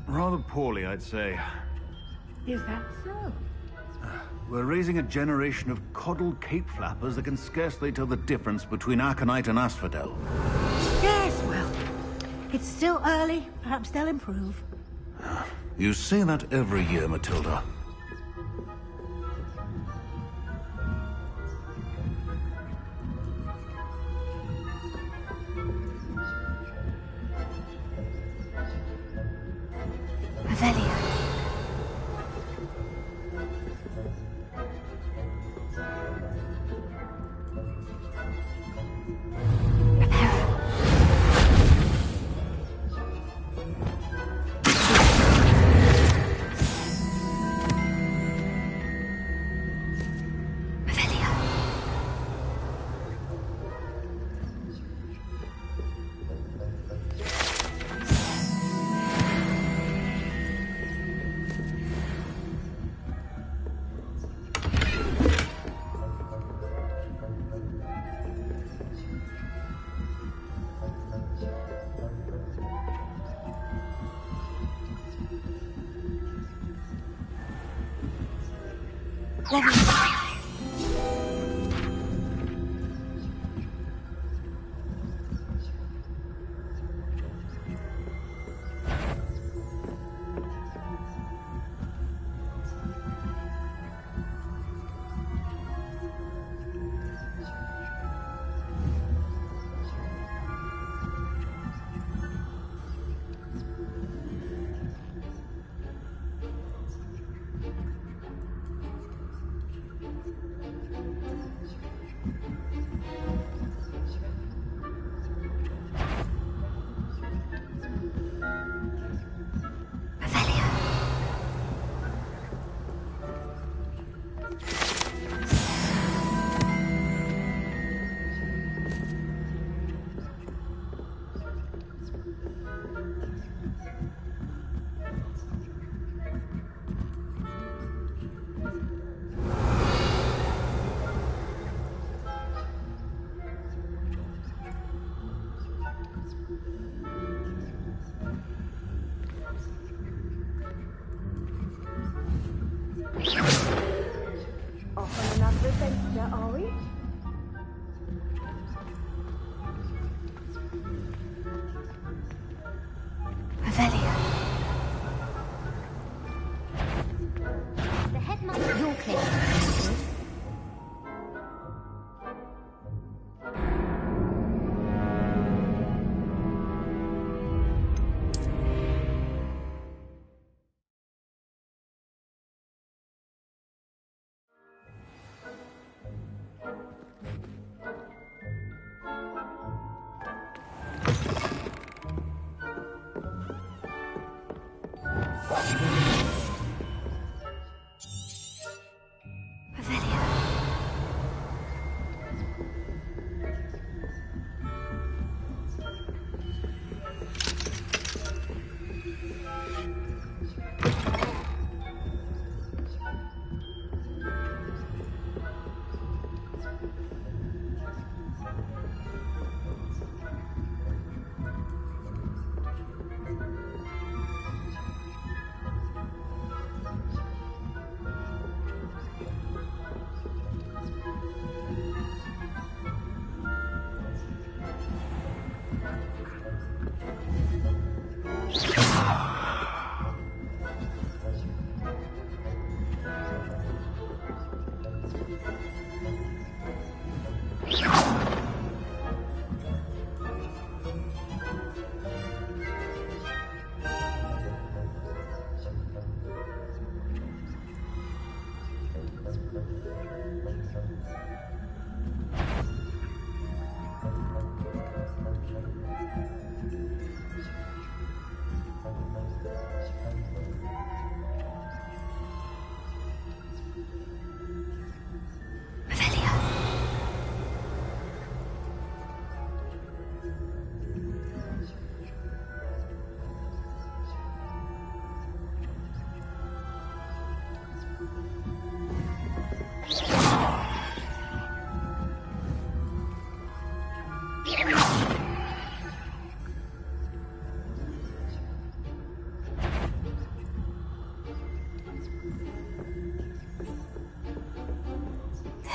S15: Rather poorly, I'd say.
S14: Is that so?
S15: We're raising a generation of coddled cape flappers that can scarcely tell the difference between aconite and asphodel.
S14: Yes, well, it's still early. Perhaps they'll improve.
S15: You say that every year, Matilda.
S4: Revelio.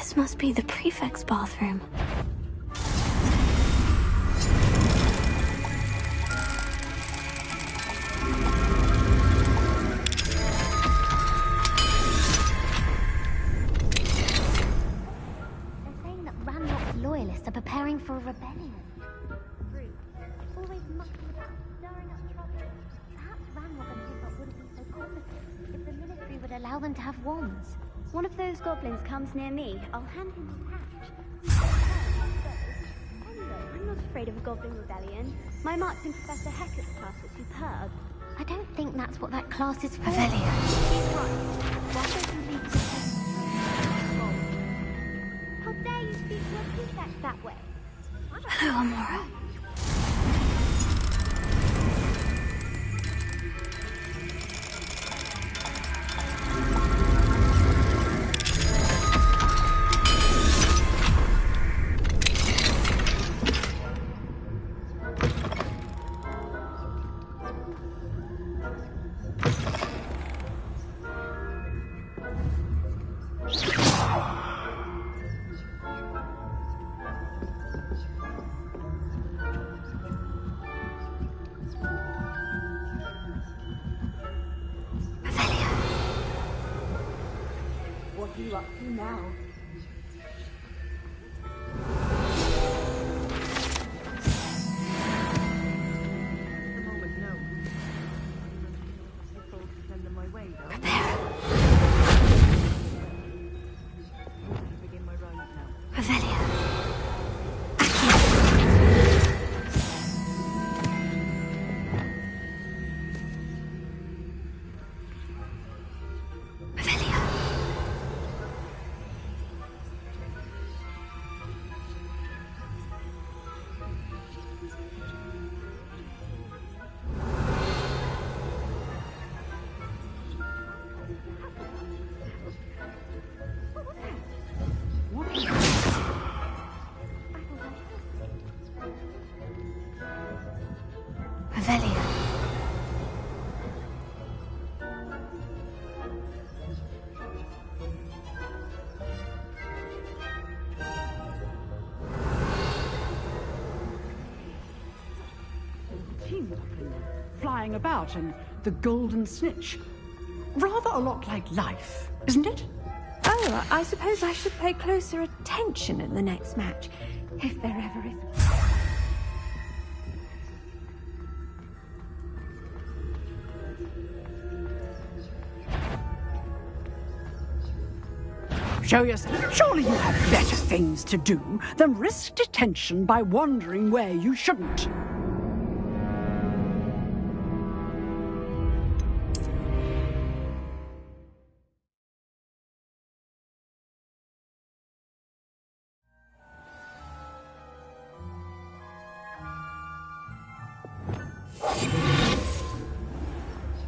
S4: This must be the prefect's bathroom.
S16: They're saying that Ranrock's loyalists are preparing for a rebellion. Rude. Always mucking about, stirring up trouble. Perhaps Ranrock and Hilltop wouldn't be so complicated if the Ministry would allow them to have wands.
S17: One of those goblins comes near me, I'll hand him his patch. Anyway, I'm not afraid of a goblin rebellion. My marks in Professor Hecat's class were superb.
S16: I don't think that's what that class is for.
S17: He's right. Why don't you leave the How dare you speak to a prefect that way?
S4: Hello, Amora.
S12: What are you up to now? At the moment, no. I told to send them my way, though. Begin my rounds now.
S4: Revelia. Revelia.
S14: Flying about and the golden snitch. Rather a lot like life, isn't it?
S18: Oh, I suppose I should pay closer attention at the next match, if there ever is.
S14: Surely you have better things to do than risk detention by wandering where you shouldn't.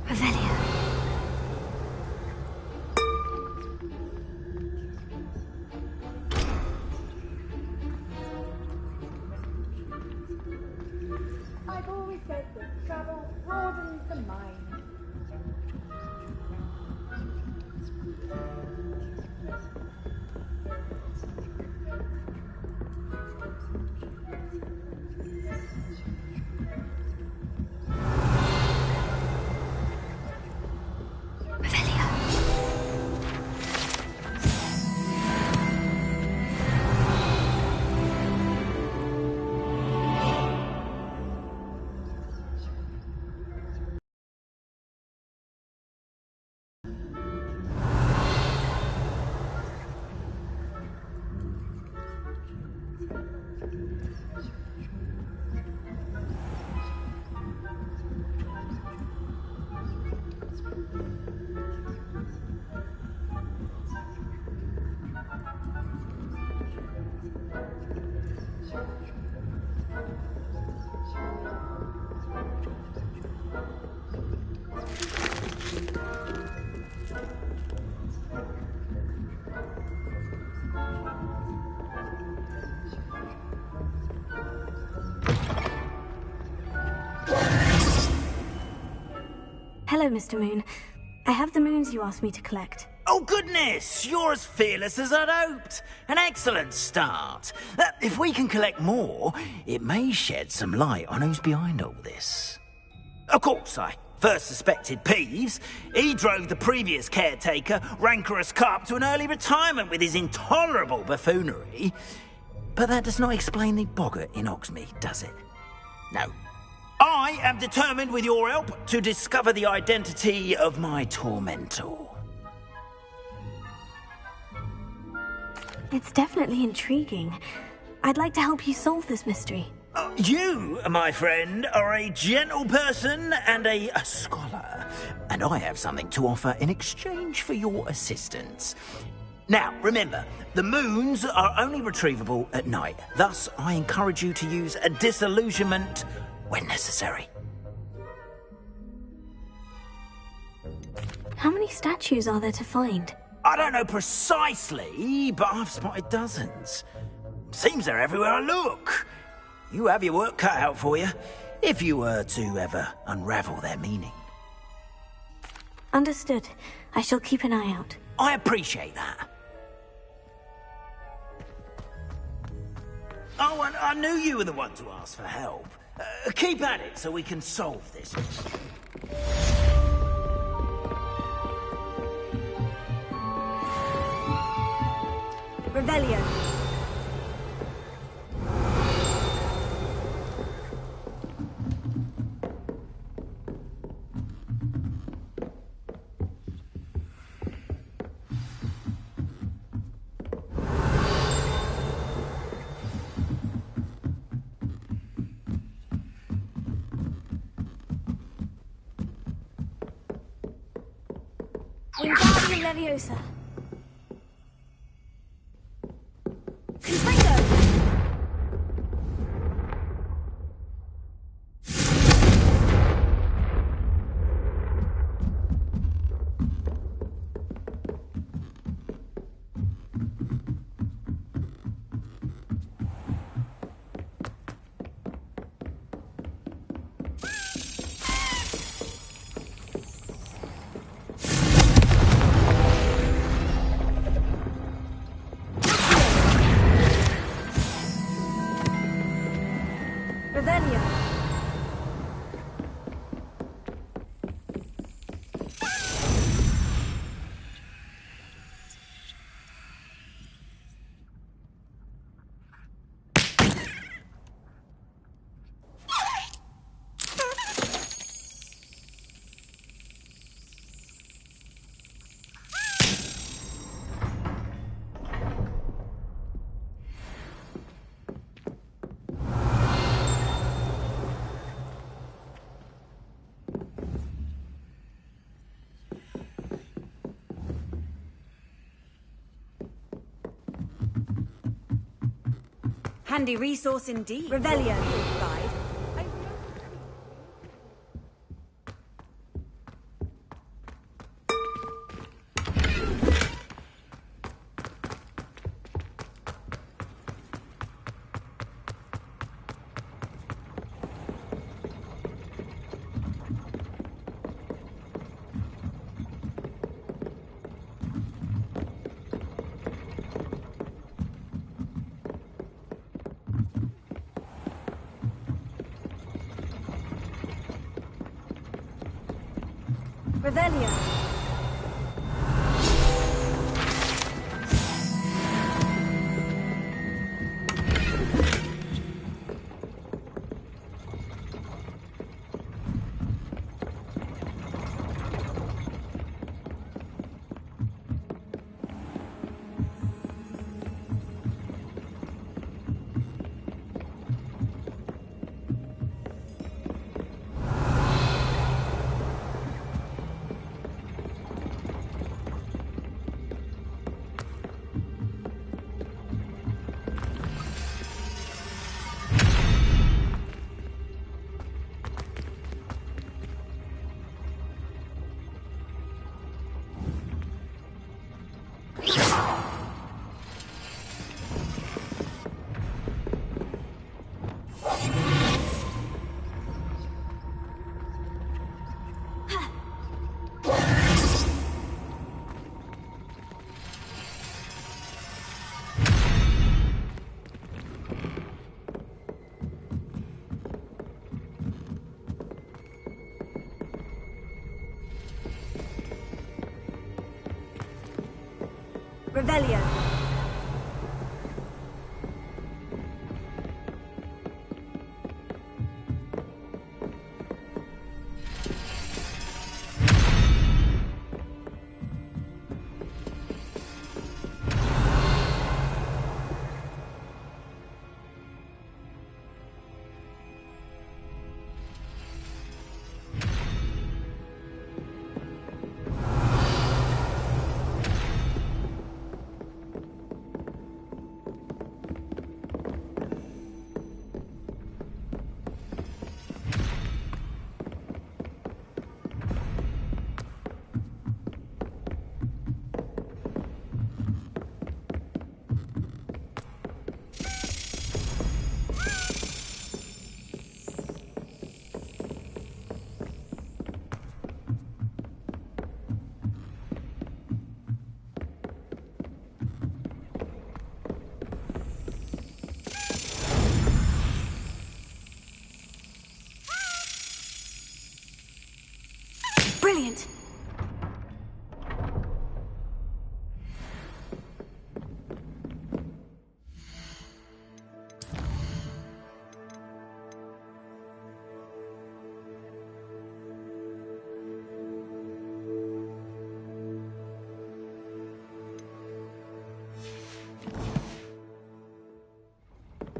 S4: Revelia.
S12: I've always said that travel broadens the mind.
S4: Hello, Mr. Moon. I have the moons you asked me to collect.
S7: Oh, goodness! You're as fearless as I'd hoped. An excellent start. If we can collect more, it may shed some light on who's behind all this. Of course, I first suspected Peeves. He drove the previous caretaker, Rancorous Carp, to an early retirement with his intolerable buffoonery. But that does not explain the boggart in Hogsmeade, does it? No. I am determined, with your help, to discover the identity of my tormentor.
S4: It's definitely intriguing. I'd like to help you solve this mystery.
S7: You, my friend, are a gentle person and a scholar, and I have something to offer in exchange for your assistance. Now, remember, the moons are only retrievable at night. Thus, I encourage you to use a disillusionment when necessary.
S4: How many statues are there to find?
S7: I don't know precisely, but I've spotted dozens. Seems they're everywhere I look. You have your work cut out for you, if you were to ever unravel their meaning.
S4: Understood. I shall keep an eye out.
S7: I appreciate that. Oh, and I knew you were the one to ask for help. Keep at it so we can solve this.
S12: Revelio.
S4: Wingardium Leviosa.
S12: Handy resource indeed. Revelio. Guide.
S4: Revelio.
S12: Revelio.
S4: Brilliant!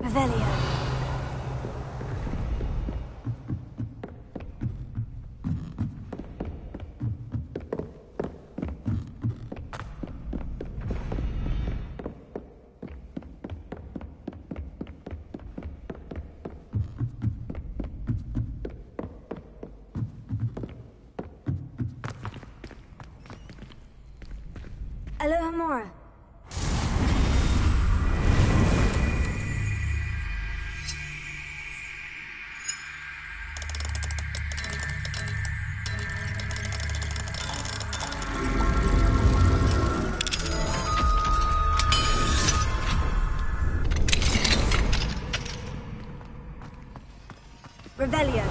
S4: Revelio. Alohomora. Revelio.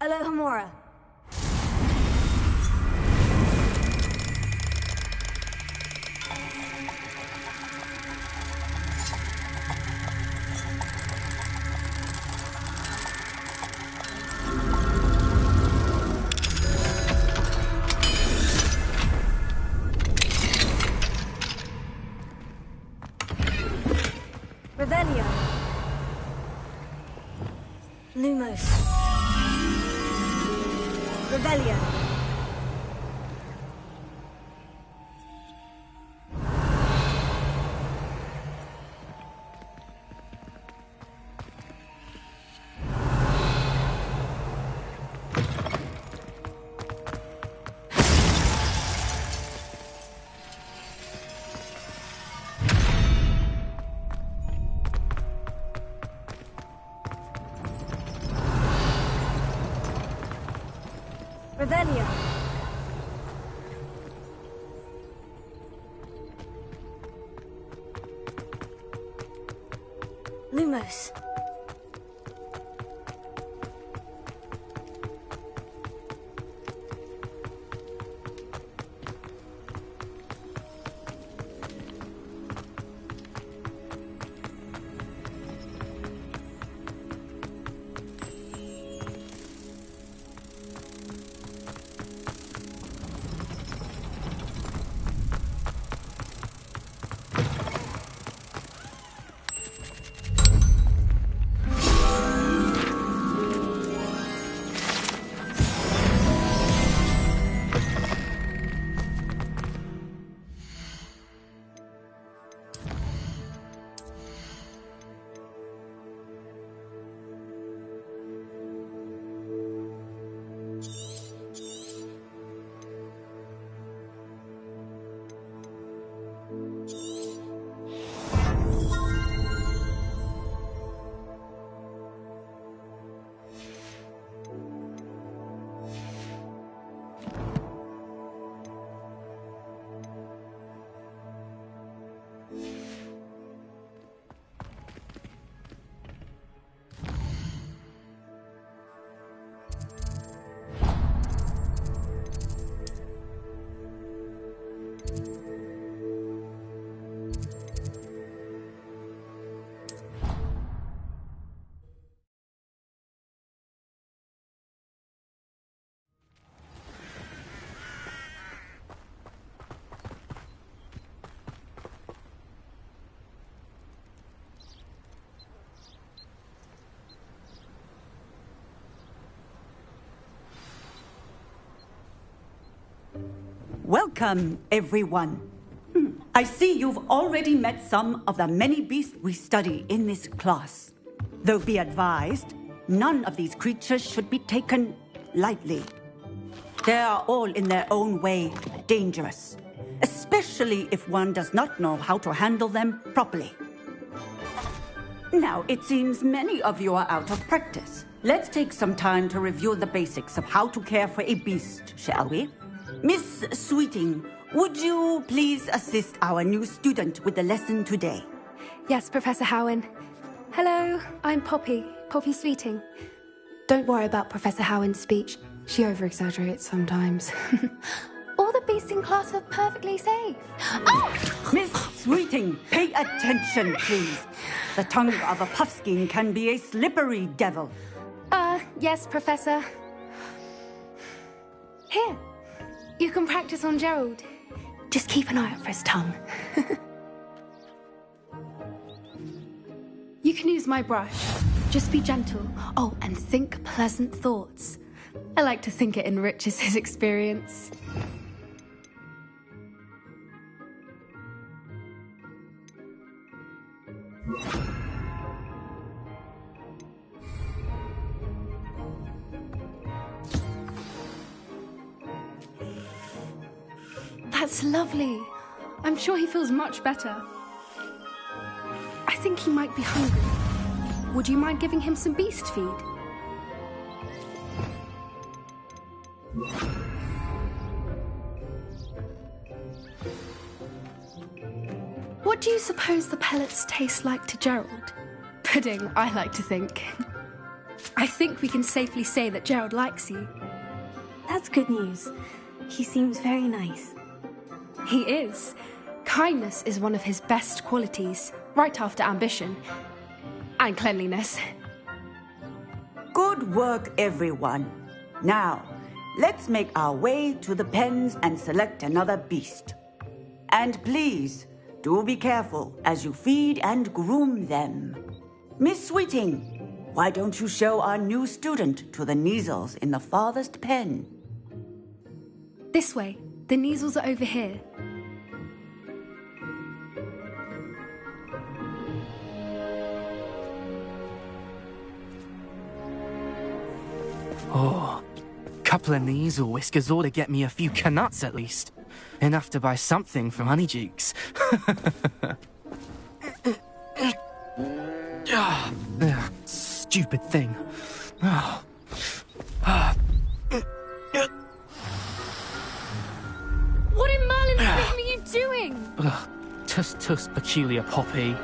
S4: Alohomora. Revelio. Lumos. Revelio. Revelio. Lumos.
S12: Welcome, everyone. I see you've already met some of the many beasts we study in this class. Though be advised, none of these creatures should be taken lightly. They are all in their own way dangerous, especially if one does not know how to handle them properly. Now, it seems many of you are out of practice. Let's take some time to review the basics of how to care for a beast, shall we? Miss Sweeting, would you please assist our new student with the lesson today?
S18: Yes, Professor Howen. Hello, I'm Poppy Sweeting. Don't worry about Professor Howen's speech. She over-exaggerates sometimes. All the beasts in class are perfectly safe. Oh!
S12: Miss Sweeting, pay attention, please. The tongue of a puffskein can be a slippery devil.
S18: Yes, Professor. Here, you can practice on Gerald. Just keep an eye out for his tongue. You can use my brush. Just be gentle. Oh, and think pleasant thoughts. I like to think it enriches his experience. That's lovely. I'm sure he feels much better. I think he might be hungry. Would you mind giving him some beast feed? What do you suppose the pellets taste like to Gerald? Pudding, I like to think. I think we can safely say that Gerald likes you.
S4: That's good news. He seems very nice.
S18: He is. Kindness is one of his best qualities, right after ambition. And cleanliness.
S12: Good work, everyone. Now, let's make our way to the pens and select another beast. And please, do be careful as you feed and groom them. Miss Sweeting, why don't you show our new student to the Kneazles in the farthest pen?
S18: This way. The Kneazles are over here.
S19: Oh, couple of Kneazle whiskers ought to get me a few canuts at least. Enough to buy something from Honeydukes. Stupid thing.
S18: What in Merlin's name are you doing?
S19: Tuss, peculiar Poppy.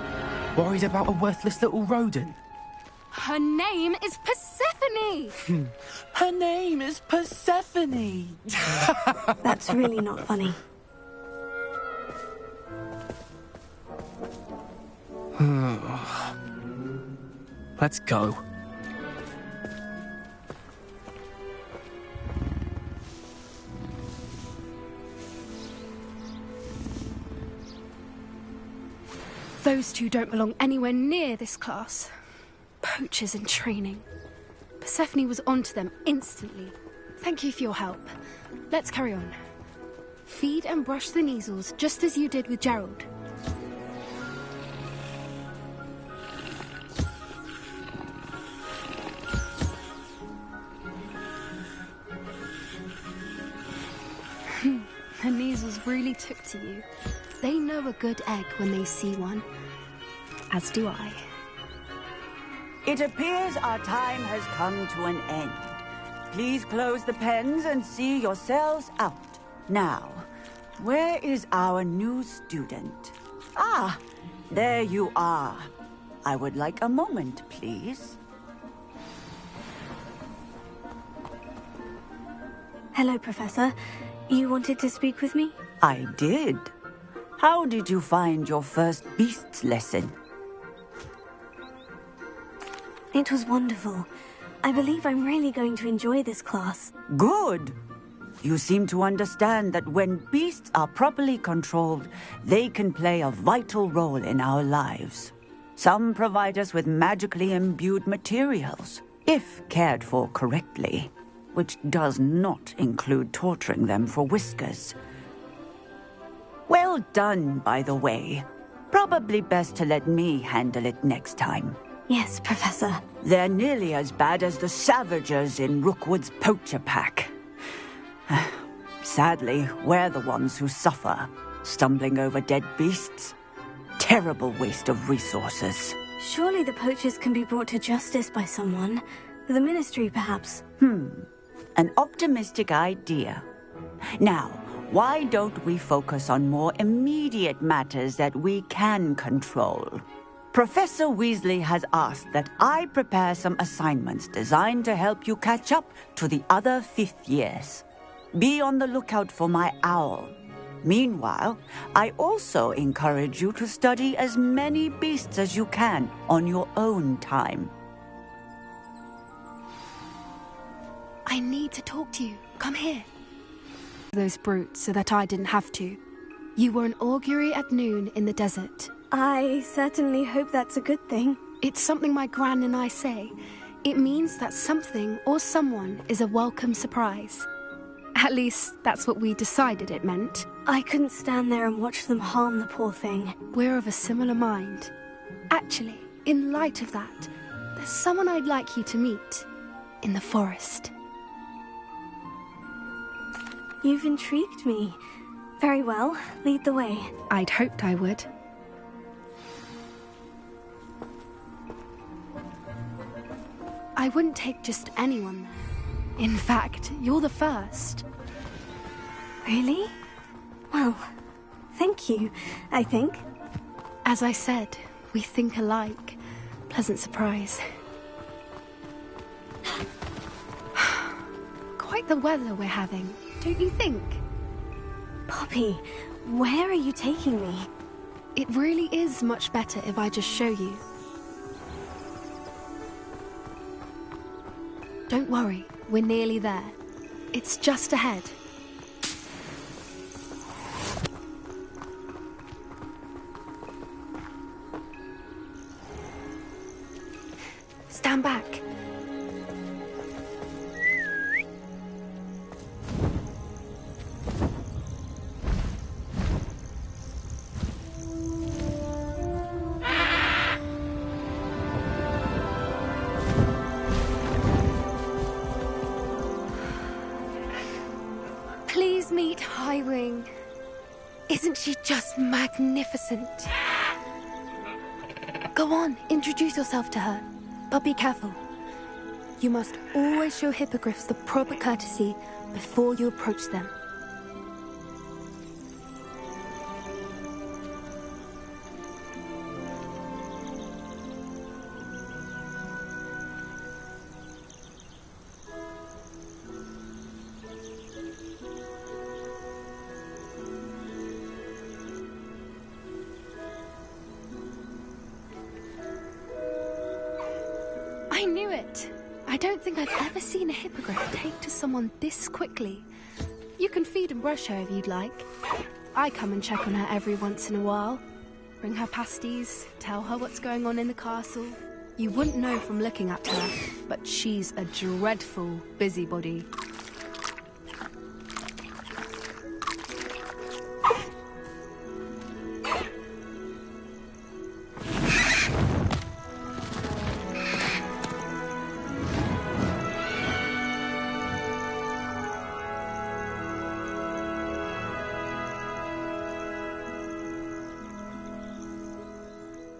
S19: Worried about a worthless little rodent.
S18: Her name is Persephone!
S19: Her name is Persephone!
S4: That's really not funny.
S19: Let's go.
S18: Those two don't belong anywhere near this class. Poachers in training. Persephone was onto them instantly. Thank you for your help. Let's carry on. Feed and brush the Kneazles just as you did with Gerald. The Kneazles really took to you. They know a good egg when they see one. As do I.
S12: It appears our time has come to an end. Please close the pens and see yourselves out. Now, where is our new student? Ah, there you are. I would like a moment, please.
S4: Hello, Professor. You wanted to speak with me?
S12: I did. How did you find your first beasts lesson?
S4: It was wonderful. I believe I'm really going to enjoy this class.
S12: Good. You seem to understand that when beasts are properly controlled, they can play a vital role in our lives. Some provide us with magically imbued materials, if cared for correctly, which does not include torturing them for whiskers. Well done, by the way. Probably best to let me handle it next time.
S4: Yes, Professor.
S12: They're nearly as bad as the Savagers in Rookwood's poacher pack. Sadly, we're the ones who suffer, stumbling over dead beasts. Terrible waste of resources.
S4: Surely the poachers can be brought to justice by someone. The Ministry, perhaps.
S12: An optimistic idea. Now, why don't we focus on more immediate matters that we can control? Professor Weasley has asked that I prepare some assignments designed to help you catch up to the other 5th years. Be on the lookout for my owl. Meanwhile, I also encourage you to study as many beasts as you can on your own time.
S18: I need to talk to you. Come here. Those brutes so that I didn't have to. You were an augury at noon in the desert.
S4: I certainly hope that's a good thing.
S18: It's something my gran and I say. It means that something or someone is a welcome surprise. At least, that's what we decided it meant.
S4: I couldn't stand there and watch them harm the poor thing.
S18: We're of a similar mind. Actually, in light of that, there's someone I'd like you to meet. In the forest.
S4: You've intrigued me. Very well, lead the way.
S18: I'd hoped I would. I wouldn't take just anyone there. In fact, you're the first.
S4: Really? Well, thank you, I think.
S18: As I said, we think alike. Pleasant surprise. Quite the weather we're having, don't you think?
S4: Poppy, where are you taking me?
S18: It really is much better if I just show you. Don't worry, we're nearly there. It's just ahead. Stand back. Please meet Highwing. Isn't she just magnificent? Go on, introduce yourself to her. But be careful. You must always show hippogriffs the proper courtesy before you approach them. I knew it! I don't think I've ever seen a hippogriff take to someone this quickly. You can feed and brush her if you'd like. I come and check on her every once in a while. Bring her pasties, tell her what's going on in the castle. You wouldn't know from looking at her, but she's a dreadful busybody.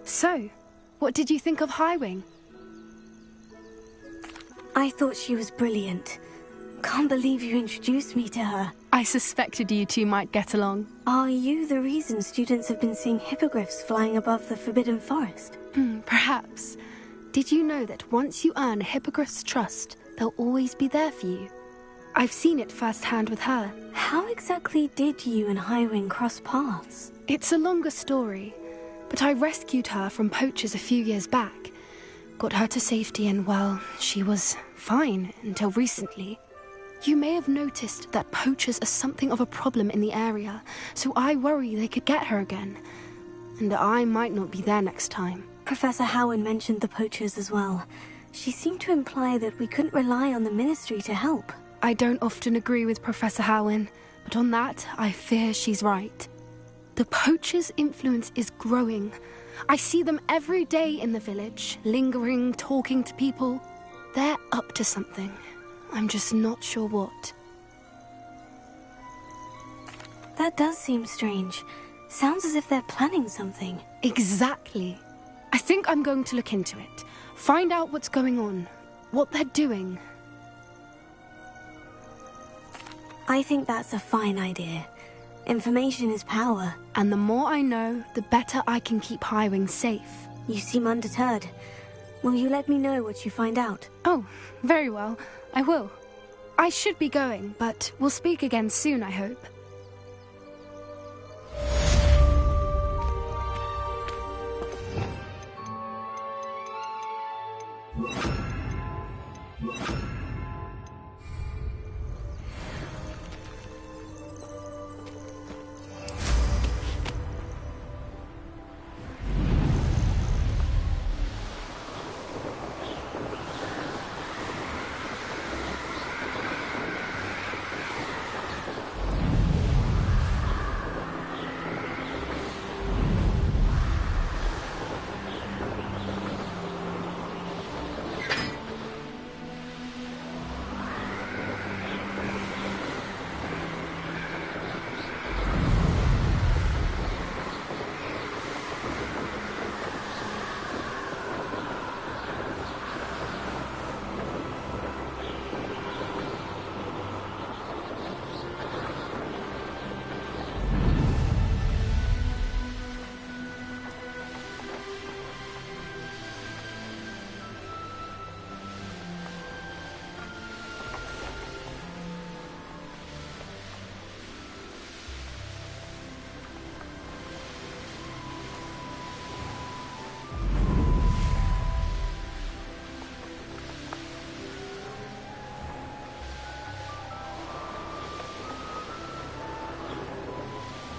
S18: So, what did you think of Highwing?
S4: I thought she was brilliant. Can't believe you introduced me to her.
S18: I suspected you two might get along.
S4: Are you the reason students have been seeing hippogriffs flying above the Forbidden Forest?
S18: Perhaps. Did you know that once you earn a hippogriff's trust, they'll always be there for you? I've seen it firsthand with her.
S4: How exactly did you and Highwing cross paths?
S18: It's a longer story, but I rescued her from poachers a few years back. Got her to safety and, well, she was fine until recently. You may have noticed that poachers are something of a problem in the area, so I worry they could get her again. And I might not be there next time.
S4: Professor Howin mentioned the poachers as well. She seemed to imply that we couldn't rely on the Ministry to help.
S18: I don't often agree with Professor Howin, but on that, I fear she's right. The poachers' influence is growing. I see them every day in the village, lingering, talking to people. They're up to something. I'm just not sure what.
S4: That does seem strange. Sounds as if they're planning something.
S18: Exactly. I think I'm going to look into it. Find out what's going on, what they're doing.
S4: I think that's a fine idea. Information is power.
S18: And the more I know, the better I can keep Highwing safe.
S4: You seem undeterred. Will you let me know what you find out?
S18: Oh, very well. I will. I should be going, but we'll speak again soon, I hope.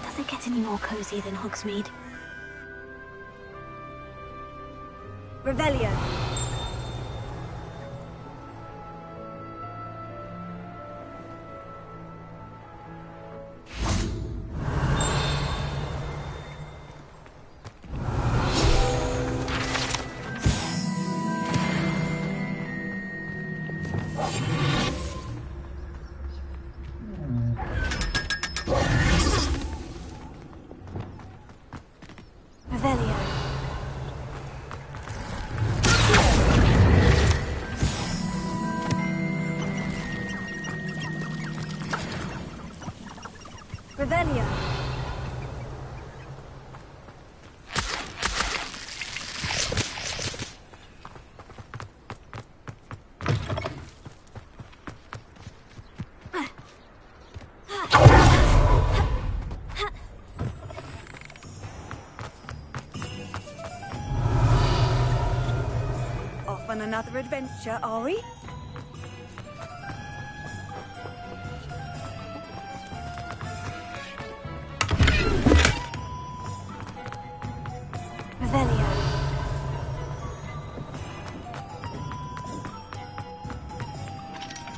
S4: Does it get any more cozy than Hogsmeade? Revelio. Revelio.
S13: Off on another adventure, are we?
S4: Revelio.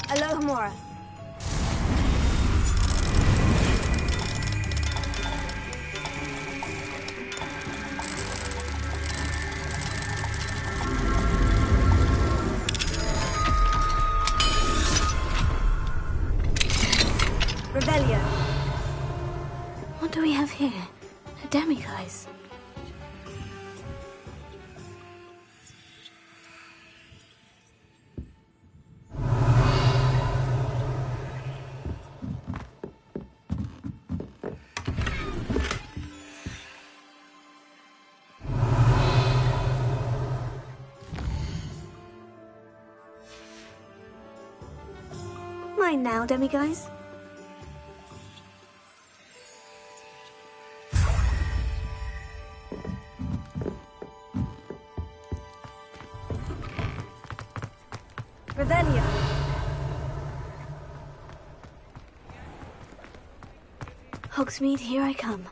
S4: Alohomora. Revelio. What do we have here? A demiguise. Mine now, demiguise. Revelio. Hogsmeade, here I come.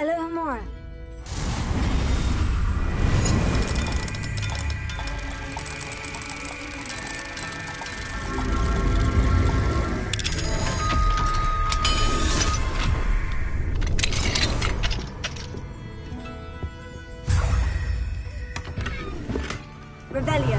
S4: Alohomora. Revelio.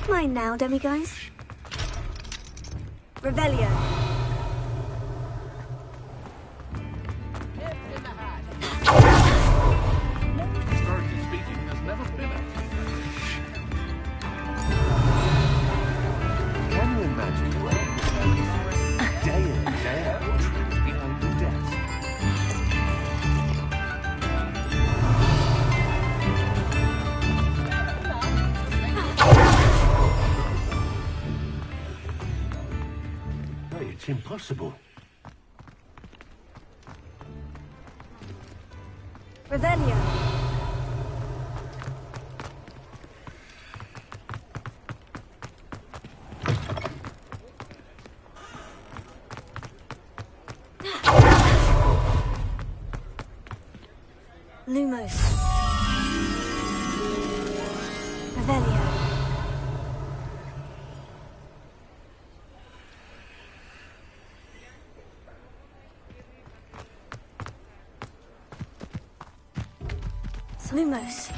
S4: Mine now, demiguise. Revelio.
S9: Historically speaking, there's never been a...
S10: Can you imagine working day in, day out, behind the desk?
S9: Hey, it's impossible.
S4: Revelio. Lumos. Revelio. Lumos.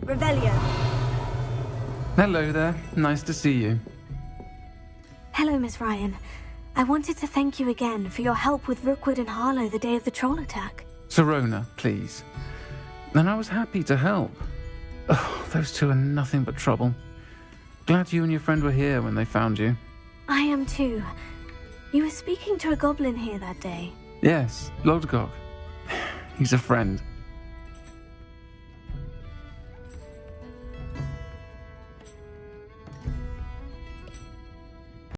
S4: Revelio.
S20: Hello there. Nice to see you.
S4: Hello, Miss Ryan. I wanted to thank you again for your help with Rookwood and Harlow the day of the troll attack.
S20: Serona, please. And I was happy to help. Oh, those two are nothing but trouble. Glad you and your friend were here when they found you.
S4: I am too. You were speaking to a goblin here that day.
S20: Yes, Lodgok. He's a friend.